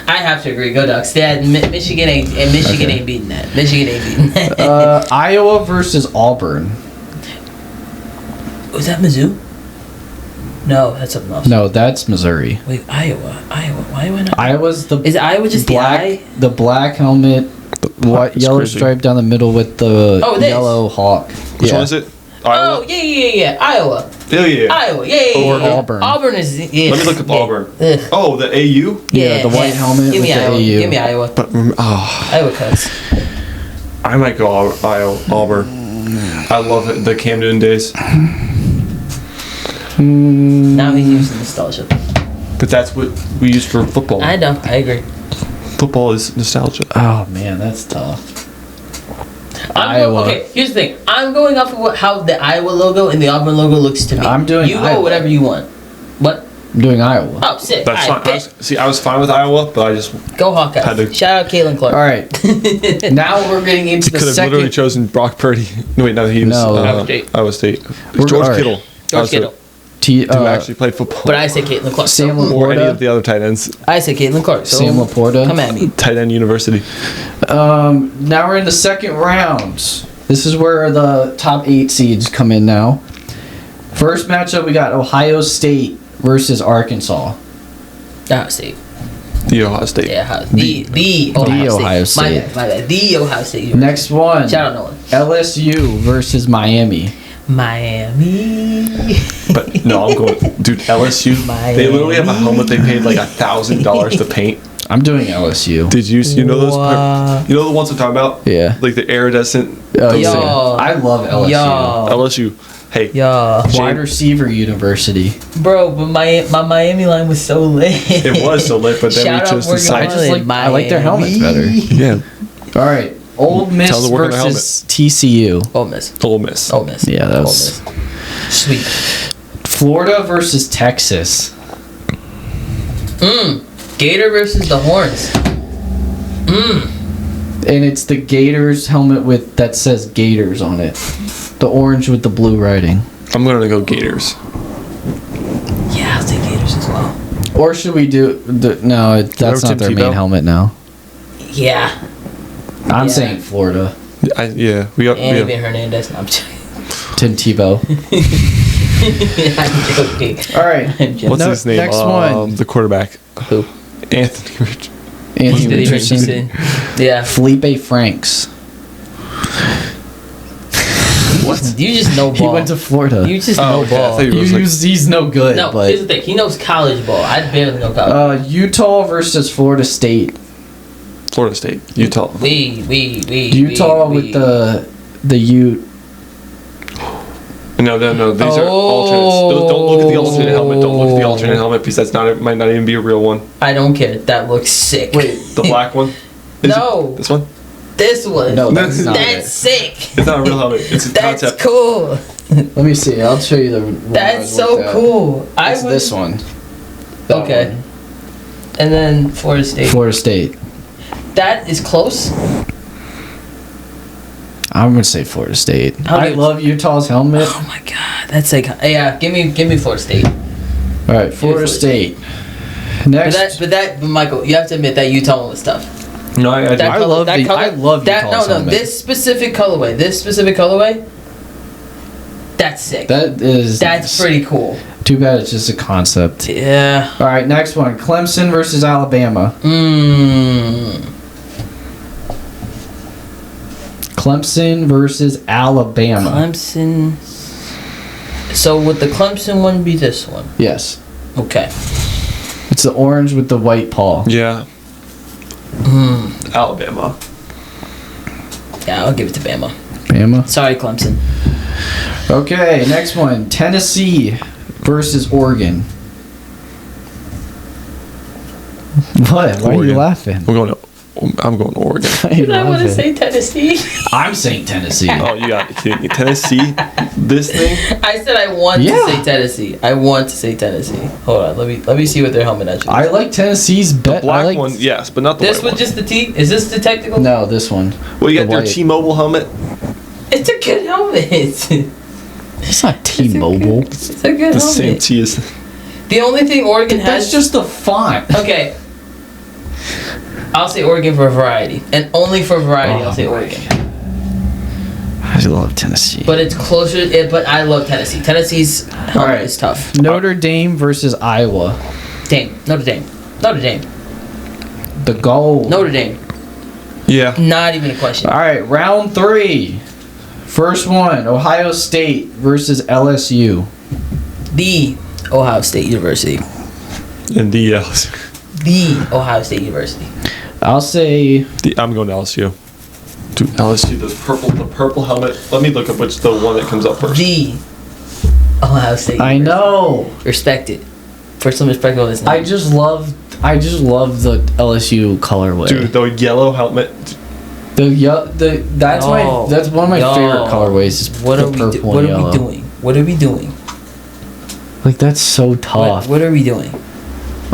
I have to agree. Go Ducks. Dad, Michigan ain't Okay. beating that. Michigan ain't beating that. Iowa versus Auburn. Was that Mizzou? No, that's something else. No, that's Missouri. Wait, Iowa. Why am I not? Iowa's the Is Iowa just black, the the black helmet, white, That's yellow crazy. stripe down the middle with the Oh, this. yellow hawk. Which one is it? Oh Iowa. yeah. Iowa. Hell yeah. Iowa. Yeah. Or Auburn. Auburn is. Yeah. Let me look up yeah. Auburn. Ugh. Oh, the AU. Yeah, the white helmet Give with me the Iowa. AU. Give me Iowa. But Iowa cuts. I might go Auburn. I love it. The Cam Newton days. Now he's using nostalgia. But that's what we use for football. I know. I agree. Football is nostalgia. Oh man, that's tough. Iowa. Okay, here's the thing. I'm going off of how the Iowa logo and the Auburn logo looks to me. I'm doing You Iowa. go whatever you want. What? I'm doing Iowa. Oh, sick. That's All right, fine. I was fine with Iowa, but I just Go Hawkeyes. Had to- Shout out Caitlin Clark. All right. Now we're getting into could the have literally second. chosen Brock Purdy. No, wait, no, he was No. Iowa State. Iowa State. We're- George all right. Kittle. George Kittle. Who actually played football. But I say Caitlin Clark. Sam or any of Laporta. the other tight ends. I say Caitlin Clark. So Sam Laporta. Come at me. Tight end university. Now we're in the second round. This is where the top 8 seeds come in now. First matchup, we got Ohio State versus Arkansas. Ah, see. The Ohio State. Yeah, the Ohio State. My bad. The Ohio State University. Next one. Shout out Nolan. LSU versus Miami. Miami. But no, I'm going. Dude, LSU. Miami. They literally have a helmet they paid like $1,000 to paint. I'm doing LSU. Did you know those? What? You know the ones I'm talking about? Yeah. Like the iridescent. Oh, Yo. I love LSU. Yo. LSU. Hey. Yeah. Wide receiver university. Bro, but my Miami line was so lit. It was so lit, but then Shout we out chose to Morgan side. I like their helmets better. Yeah. All right. Ole Miss Tell them to work on the versus TCU. Ole Miss. Ole Miss. Ole Miss. Yeah, that Ole was- Miss. Sweet. Florida versus Texas. Gator versus the Horns. And it's the Gators helmet with that says Gators on it. The orange with the blue writing. I'm gonna go Gators. Yeah, I'll take Gators as well. Or should we do that's Remember not Tim their main Tebow? helmet now. Yeah. I'm Yeah. saying Florida. Yeah, we got. Anthony Hernandez. No, I'm joking. Tim Tebow. I'm joking. All right. I'm joking. What's No, his name? next one. The quarterback. Who? Anthony Rich. Anthony Did he Richardson. Yeah. Felipe Franks. What? You just know ball. He went to Florida. You just Oh, know okay, I ball. thought you- He's no good, No, but here's the thing. He knows college ball. I barely know college. Utah versus Florida State. Florida State. Utah. Utah with the Ute. No. These are alternates. Don't look at the alternate helmet. Don't look at the alternate helmet because that's not. Might not even be a real one. I don't care. That looks sick. Wait, the black one. Is No. it this one. This one. No, that's not That's it. sick. It's not a real helmet. It's a That's concept. cool. Let me see. I'll show you the one I That's was so looked at. cool. It's this one. That Okay. one. And then Florida State. Florida State. That is close. I'm gonna say Florida State. I'll I give- love Utah's helmet. Oh my god, that's like yeah. Give me Florida State. All right, Florida State. Next, But Michael, you have to admit that Utah one was tough. No, I That I color- love that the- color- I love that. Utah's No, helmet. this specific colorway. That's sick. That's pretty cool. Too bad it's just a concept. Yeah. All right, next one: Clemson versus Alabama. Clemson versus Alabama. Clemson. So would the Clemson one be this one? Yes, Okay. it's the orange with the white paw. Yeah. Alabama. Yeah, I'll give it to Bama. Bama. Sorry, Clemson. Okay, next one: Tennessee versus Oregon. What? Why are you Oregon. laughing? I'm going to Oregon. Why are you I want to laughing? say Tennessee. I'm saying Tennessee. Oh, you got to be kidding me. Tennessee? This thing? I said I want Yeah. to say Tennessee. I want to say Tennessee. Hold on, let me see what their helmet actually. I like Tennessee's bet. Black I like one, yes, but not the This white one one. just the T. Is this the technical? No, this one. Well, you the got their white. T-Mobile helmet. It's a good helmet. It's not T-Mobile. It's a good The helmet. same T as... The only thing Oregon has. That's just the font. Okay. I'll say Oregon for variety, and only for variety, I'll say Oh my Oregon. I love Tennessee. But it's closer. But I love Tennessee. Tennessee's helmet Alright. is tough. Notre Dame versus Iowa. Notre Dame. The goal. Notre Dame. Yeah. Not even a question. All right, round 3. First one: Ohio State versus LSU. The Ohio State University. And the Ohio State University. I'll say I'm going to LSU. Dude, LSU, the purple helmet. Let me look up which the one that comes up first. The Ohio State. I University. know. Respect it. Put some respect on this name. I just love the LSU colorway. Dude, the yellow helmet. That's one of my favorite colorways. Is What the are we purple What and are we yellow. doing? What are we doing? Like that's so tough. What are we doing?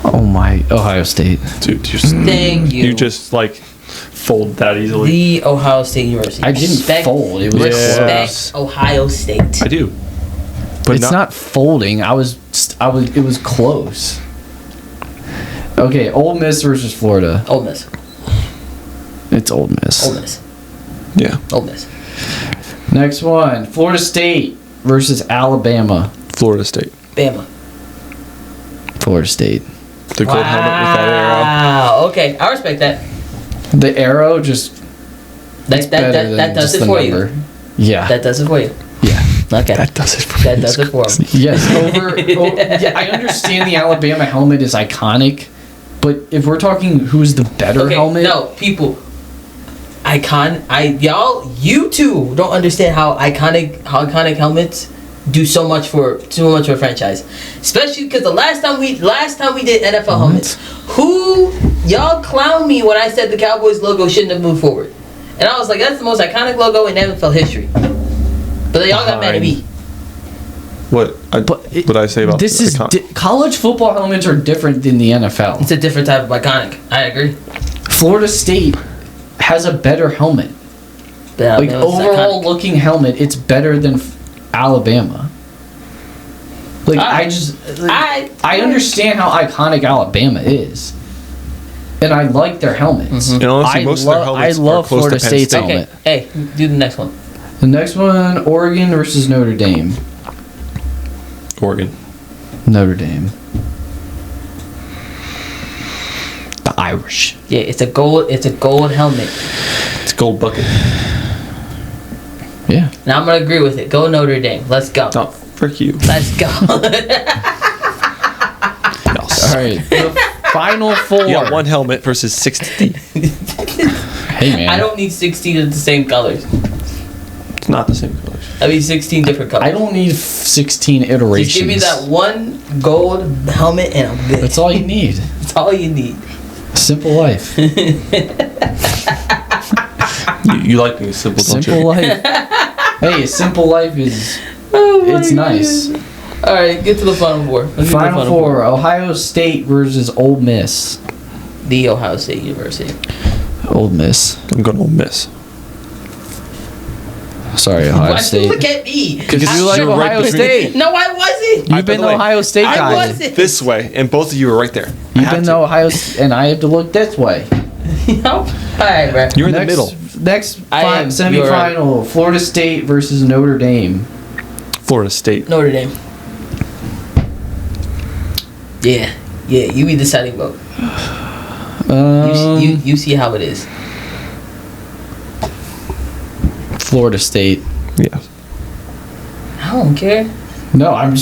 Oh my, Ohio State. Dude, just, Thank you. you just like fold that easily. The Ohio State University. I didn't fold. It was Respect close. Ohio State. I do. But It's not folding. It was close. Okay, Ole Miss versus Florida. Ole Miss. It's Ole Miss. Ole Miss. Yeah. Ole Miss. Next one: Florida State versus Alabama. Florida State. Bama. Florida State. The gold helmet with that arrow. Wow. Okay, I respect that. The arrow just That does it for you. Yeah. That does it for you. Yeah. Okay. That does it for That does it for him. Yes. Yeah, I understand the Alabama helmet is iconic, but if we're talking who's the better helmet, no, people. You two don't understand how iconic helmets do so much for a franchise, especially because the last time we did NFL helmets, who y'all clown me when I said the Cowboys logo shouldn't have moved forward, and I was like, that's the most iconic logo in NFL history, but y'all got mad at me. What I say about this is college football helmets are different than the NFL. It's a different type of iconic. I agree. Florida State has a better helmet. Like overall looking helmet, it's better than Alabama. Like I understand how iconic Alabama is, and I like their helmets. And honestly, most of their helmets I love are close Florida to Penn State's State. helmet. Hey, do the next one. The next one, Oregon versus Notre Dame. Oregon. Notre Dame. The Irish. Yeah, it's a gold helmet. It's gold bucket. Yeah. Now I'm gonna agree with it. Go Notre Dame. Let's go. No, frick you. Let's go. All right. The final four. You got one helmet versus 60. Hey man. I don't need 16 of the same colors. It's not the same colors. I need 16 different colors. I don't need 16 iterations. Just give me that one gold helmet and I'm good. That's all you need. That's all you need. Simple life. You like being simple, don't Simple you? life. Hey, a simple life is it's nice. All right, get to the final four. Final four: Ohio State versus Ole Miss. The Ohio State University. Ole Miss. I'm going to Ole Miss. Sorry, Ohio Why State. you look at me? Because you like You're right Ohio between- State. No, I wasn't. You've been the Ohio State I guy. wasn't. This way, and both of you are right there. You've been the Ohio, and I have to look this way. All right, bro. You're in the middle. Next I am. semifinal: Florida State versus Notre Dame. Florida State. Notre Dame. Yeah, you be the deciding vote. You see how it is. Florida State. Yeah. I don't care. No, I'm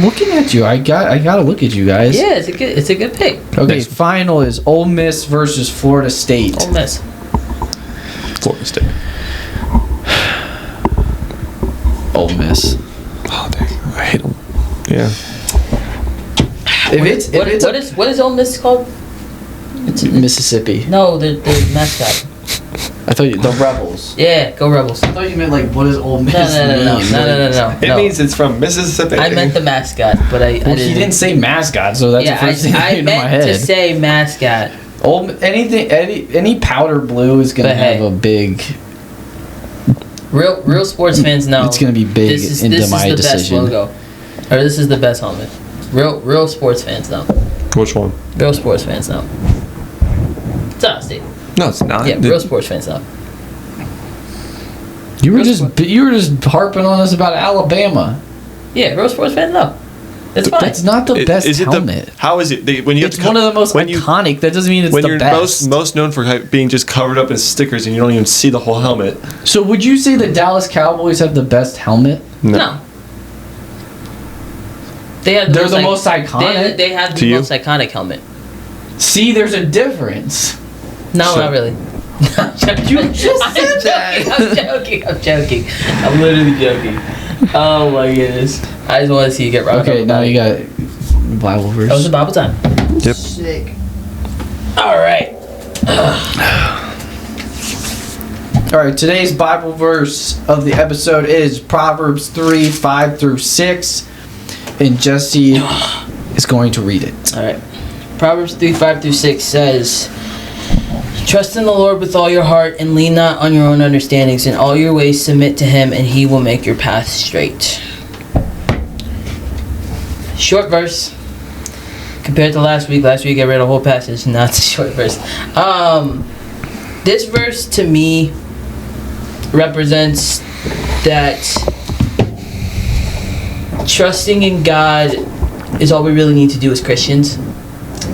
looking at you. I gotta look at you guys. Yeah, it's a good pick. Okay, final is Ole Miss versus Florida State. Ole Miss. Florida State. Ole Miss. Oh, dang. I hate them. Yeah. What is Ole Miss called? It's Mississippi. No, the mascot. I thought the Rebels. Yeah, go Rebels. I thought you meant like what does Ole Miss No. mean? It means it's from Mississippi. I meant the mascot, but I Well, he didn't say mascot, so that's the first thing that I came to my meant head. to say mascot. Any powder blue is gonna But have hey. a big. Real sports fans know It's gonna be big into my this decision. is the best logo, or this is the best helmet. Real sports fans know. Which one? Real sports fans know. It's Ohio State. No, it's not. Yeah, real sports fans know. You were just harping on us about Alabama. Yeah, real sports fans know. It's fine. That's not the best helmet. How is it? When you It's one of the most iconic. That doesn't mean it's when the you're best. most known for being just covered up in stickers and you don't even see the whole helmet. So would you say the Dallas Cowboys have the best helmet? No. They're the most iconic. They have the most iconic helmet. See, there's a difference. No, not really. You just said that. I'm joking. I'm literally joking. Oh my goodness. I just want to see you get rocked. Okay, now you got Bible verse. That was the Bible time. Yep. Sick. Alright. Alright, today's Bible verse of the episode is Proverbs 3:5-6. And Jesse is going to read it. Alright. Proverbs 3:5-6 says, "Trust in the Lord with all your heart and lean not on your own understandings. In all your ways submit to him and he will make your path straight." Short verse. Compared to last week I read a whole passage. Now it's a short verse. This verse to me represents that trusting in God is all we really need to do as Christians.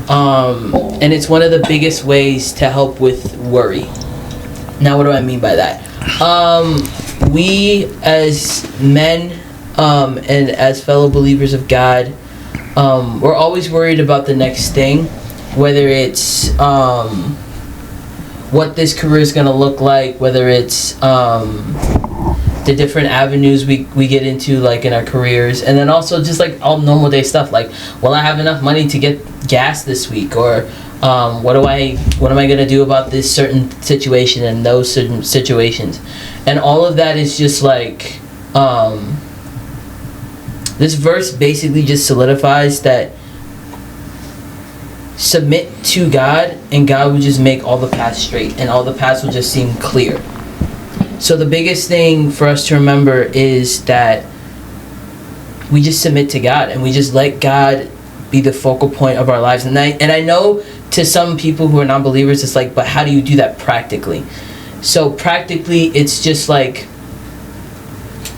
and it's one of the biggest ways to help with worry. Now, what do I mean by that? We as men and as fellow believers of God, we're always worried about the next thing, whether it's what this career is going to look like, whether it's the different avenues we get into, like in our careers, and then also just like all normal day stuff, like, will I have enough money to get gas this week, or what am I going to do about this certain situation and those certain situations, and all of that is just like this verse basically just solidifies that submit to God, and God will just make all the paths straight, and all the paths will just seem clear. So the biggest thing for us to remember is that we just submit to God, and we just let God be the focal point of our lives. And I know to some people who are non-believers, it's like, but how do you do that practically? So practically, it's just like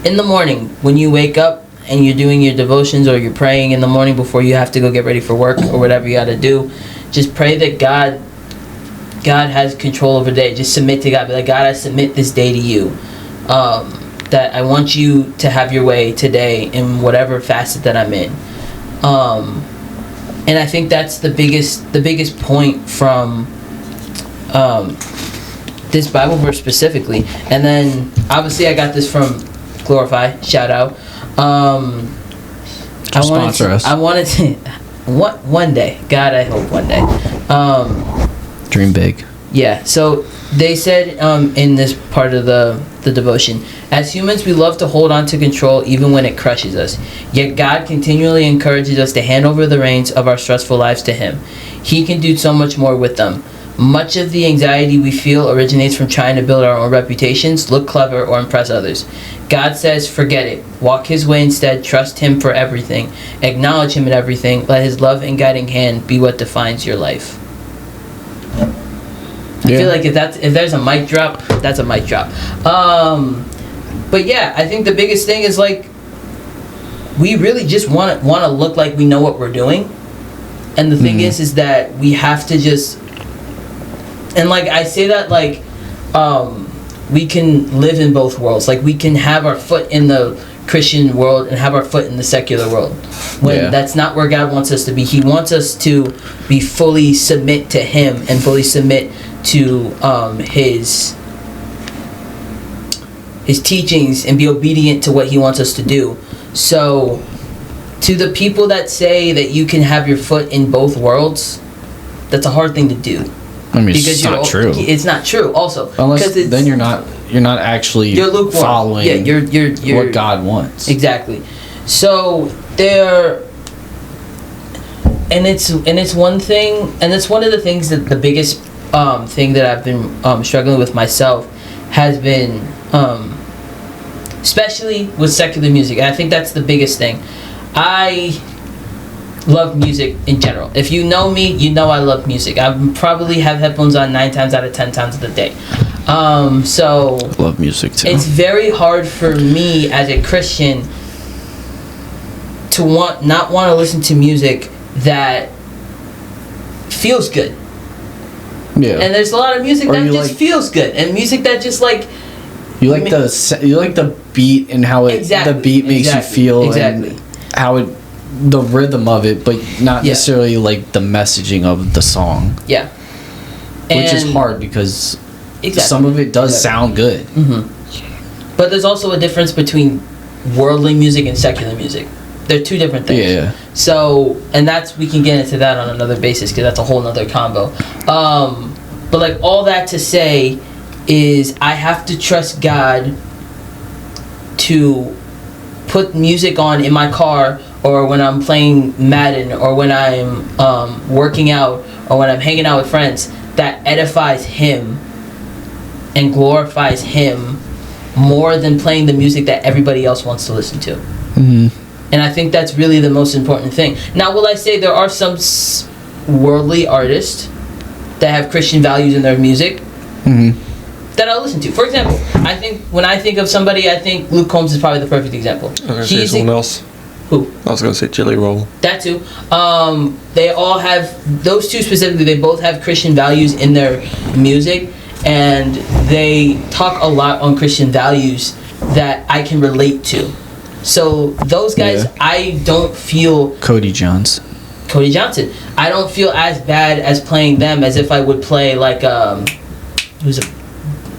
in the morning when you wake up and you're doing your devotions, or you're praying in the morning before you have to go get ready for work or whatever you got to do, just pray that God has control over the day. Just submit to God. Be like, God, I submit this day to you. That I want you to have your way today in whatever facet that I'm in. And I think that's the biggest point from this Bible verse specifically. And then obviously I got this from Glorify. Shout out. Sponsor us. I wanted to one day. God, I hope one day. Dream big. Yeah, so they said in this part of the devotion, as humans we love to hold on to control even when it crushes us. Yet God continually encourages us to hand over the reins of our stressful lives to Him. He can do so much more with them. Much of the anxiety we feel originates from trying to build our own reputations, look clever, or impress others. God says, forget it. Walk His way instead. Trust Him for everything. Acknowledge Him in everything. Let His love and guiding hand be what defines your life. I feel like if there's a mic drop, that's a mic drop. But yeah, I think the biggest thing is like we really just want to look like we know what we're doing, and the thing is that we have to just, and like I say that like we can live in both worlds. Like we can have our foot in the Christian world and have our foot in the secular world. When that's not where God wants us to be. He wants us to be fully submit to Him and fully submit to His teachings and be obedient to what He wants us to do. So to the people that say that you can have your foot in both worlds, that's a hard thing to do. I mean, it's not true. It's not true. Also, unless then you're not actually following you're what God wants. Exactly. So there, and it's one thing, and it's one of the things that the biggest thing that I've been struggling with myself has been, especially with secular music. And I think that's the biggest thing. I love music in general. If you know me, you know I love music. I probably have headphones on 9 times out of 10 times of the day. So I love music too. It's very hard for me as a Christian to not want to listen to music that feels good. Yeah. And there's a lot of music that just feels good, and music that just like you like the beat and how the beat makes you feel, and how the rhythm of it, but not necessarily like the messaging of the song. Yeah. Which is hard because some of it does sound good. Mm-hmm. But there's also a difference between worldly music and secular music. They're two different things. Yeah. So, and we can get into that on another basis because that's a whole nother combo. But like all that to say is I have to trust God to put music on in my car, or when I'm playing Madden, or when I'm working out, or when I'm hanging out with friends, that edifies Him and glorifies Him more than playing the music that everybody else wants to listen to. Mm-hmm. And I think that's really the most important thing. Now, will I say there are some worldly artists that have Christian values in their music that I listen to? For example, I think when I think of somebody, I think Luke Combs is probably the perfect example. He's someone else. Who? I was gonna say Jelly Roll. That too. They all have, those two specifically, they both have Christian values in their music, and they talk a lot on Christian values that I can relate to. So those guys, Yeah. I don't feel... Cody Johnson. I don't feel as bad as playing them as if I would play like, who's an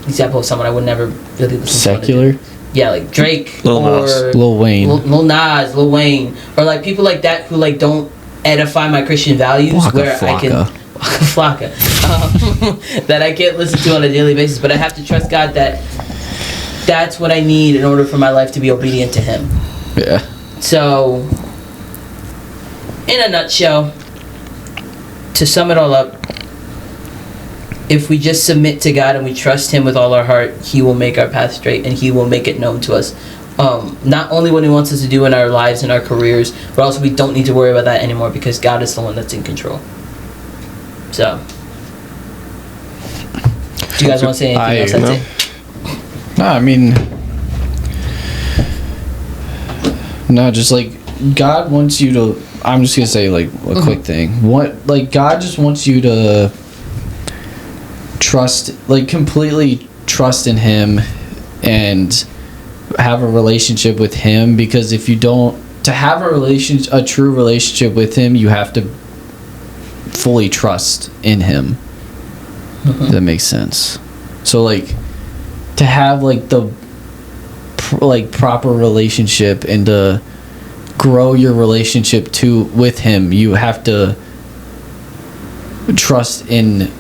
example of someone I would never really listen Secular. to. Yeah, like Drake Lil or Nas. Lil Wayne. Lil Nas, Lil Wayne, or like people like that who like don't edify my Christian values, Waka where I can Flocka, that I can't listen to on a daily basis. But I have to trust God that that's what I need in order for my life to be obedient to Him. Yeah. So, in a nutshell, to sum it all up, if we just submit to God and we trust Him with all our heart, He will make our path straight and He will make it known to us. Not only what He wants us to do in our lives and our careers, but also we don't need to worry about that anymore because God is the one that's in control. So, do you guys want to say anything else? That's it. No, I mean, no, just like God wants you to. I'm just gonna say like a quick thing. What, like, God just wants you to trust, like, completely trust in Him and have a relationship with Him. Because if you don't, to have a true relationship with Him, you have to fully trust in Him. If that makes sense. So like, to have like the proper relationship and to grow your relationship with Him, you have to trust in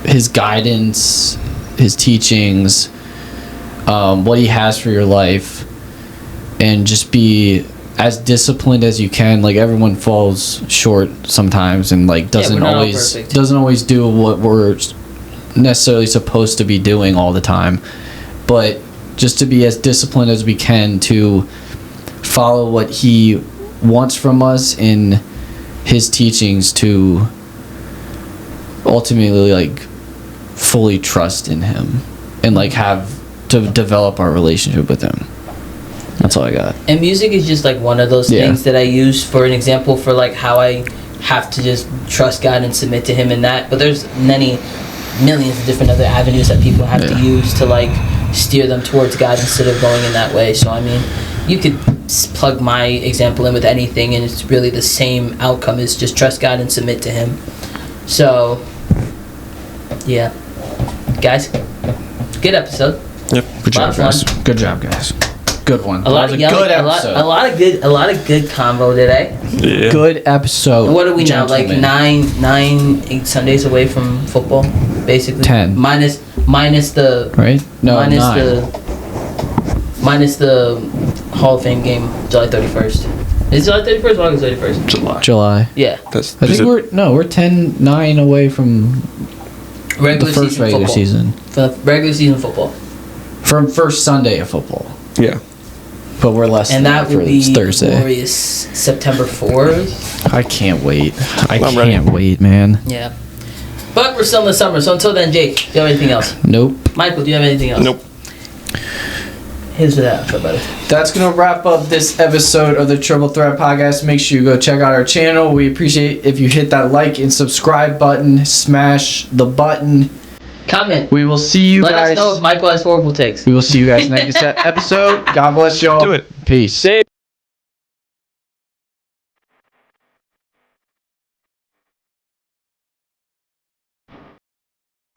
His guidance, His teachings, what He has for your life, and just be as disciplined as you can. Like, everyone falls short sometimes and like doesn't always do what we're necessarily supposed to be doing all the time, but just to be as disciplined as we can to follow what He wants from us in His teachings, to ultimately like fully trust in Him and like have to develop our relationship with Him. That's all I got. And music is just like one of those things that I use for an example for like how I have to just trust God and submit to Him in that. But there's millions of different other avenues that people have to use to like steer them towards God instead of going in that way. So I mean, you could plug my example in with anything and it's really the same outcome, is just trust God and submit to Him. So yeah, guys, good episode. Yep. Good job, guys. Good job, guys. Good one. A lot of good convo today. Yeah. Good episode. And what are we now? Like 8 Sundays away from football, basically. 10. Minus the Right? No, minus 9. minus the Hall of Fame game, July 31st. Is it July 31st or August 31st? July. Yeah. I think we're 10-9 away from Regular the first season regular football. season. For the regular season football. From first Sunday of football. Yeah. But we're less And than that for will be Thursday. glorious September 4th. I can't wait. I I'm can't ready. wait, man. Yeah. But we're still in the summer, so until then, Jake, do you have anything else? Nope. Michael, do you have anything else? Nope. Here's for that outro, buddy. That's going to wrap up this episode of the Triple Threat Podcast. Make sure you go check out our channel. We appreciate if you hit that like and subscribe button. Smash the button. Comment. We will see you Let guys. us know if Michael has horrible takes. We will see you guys next episode. God bless y'all. Do it. Peace.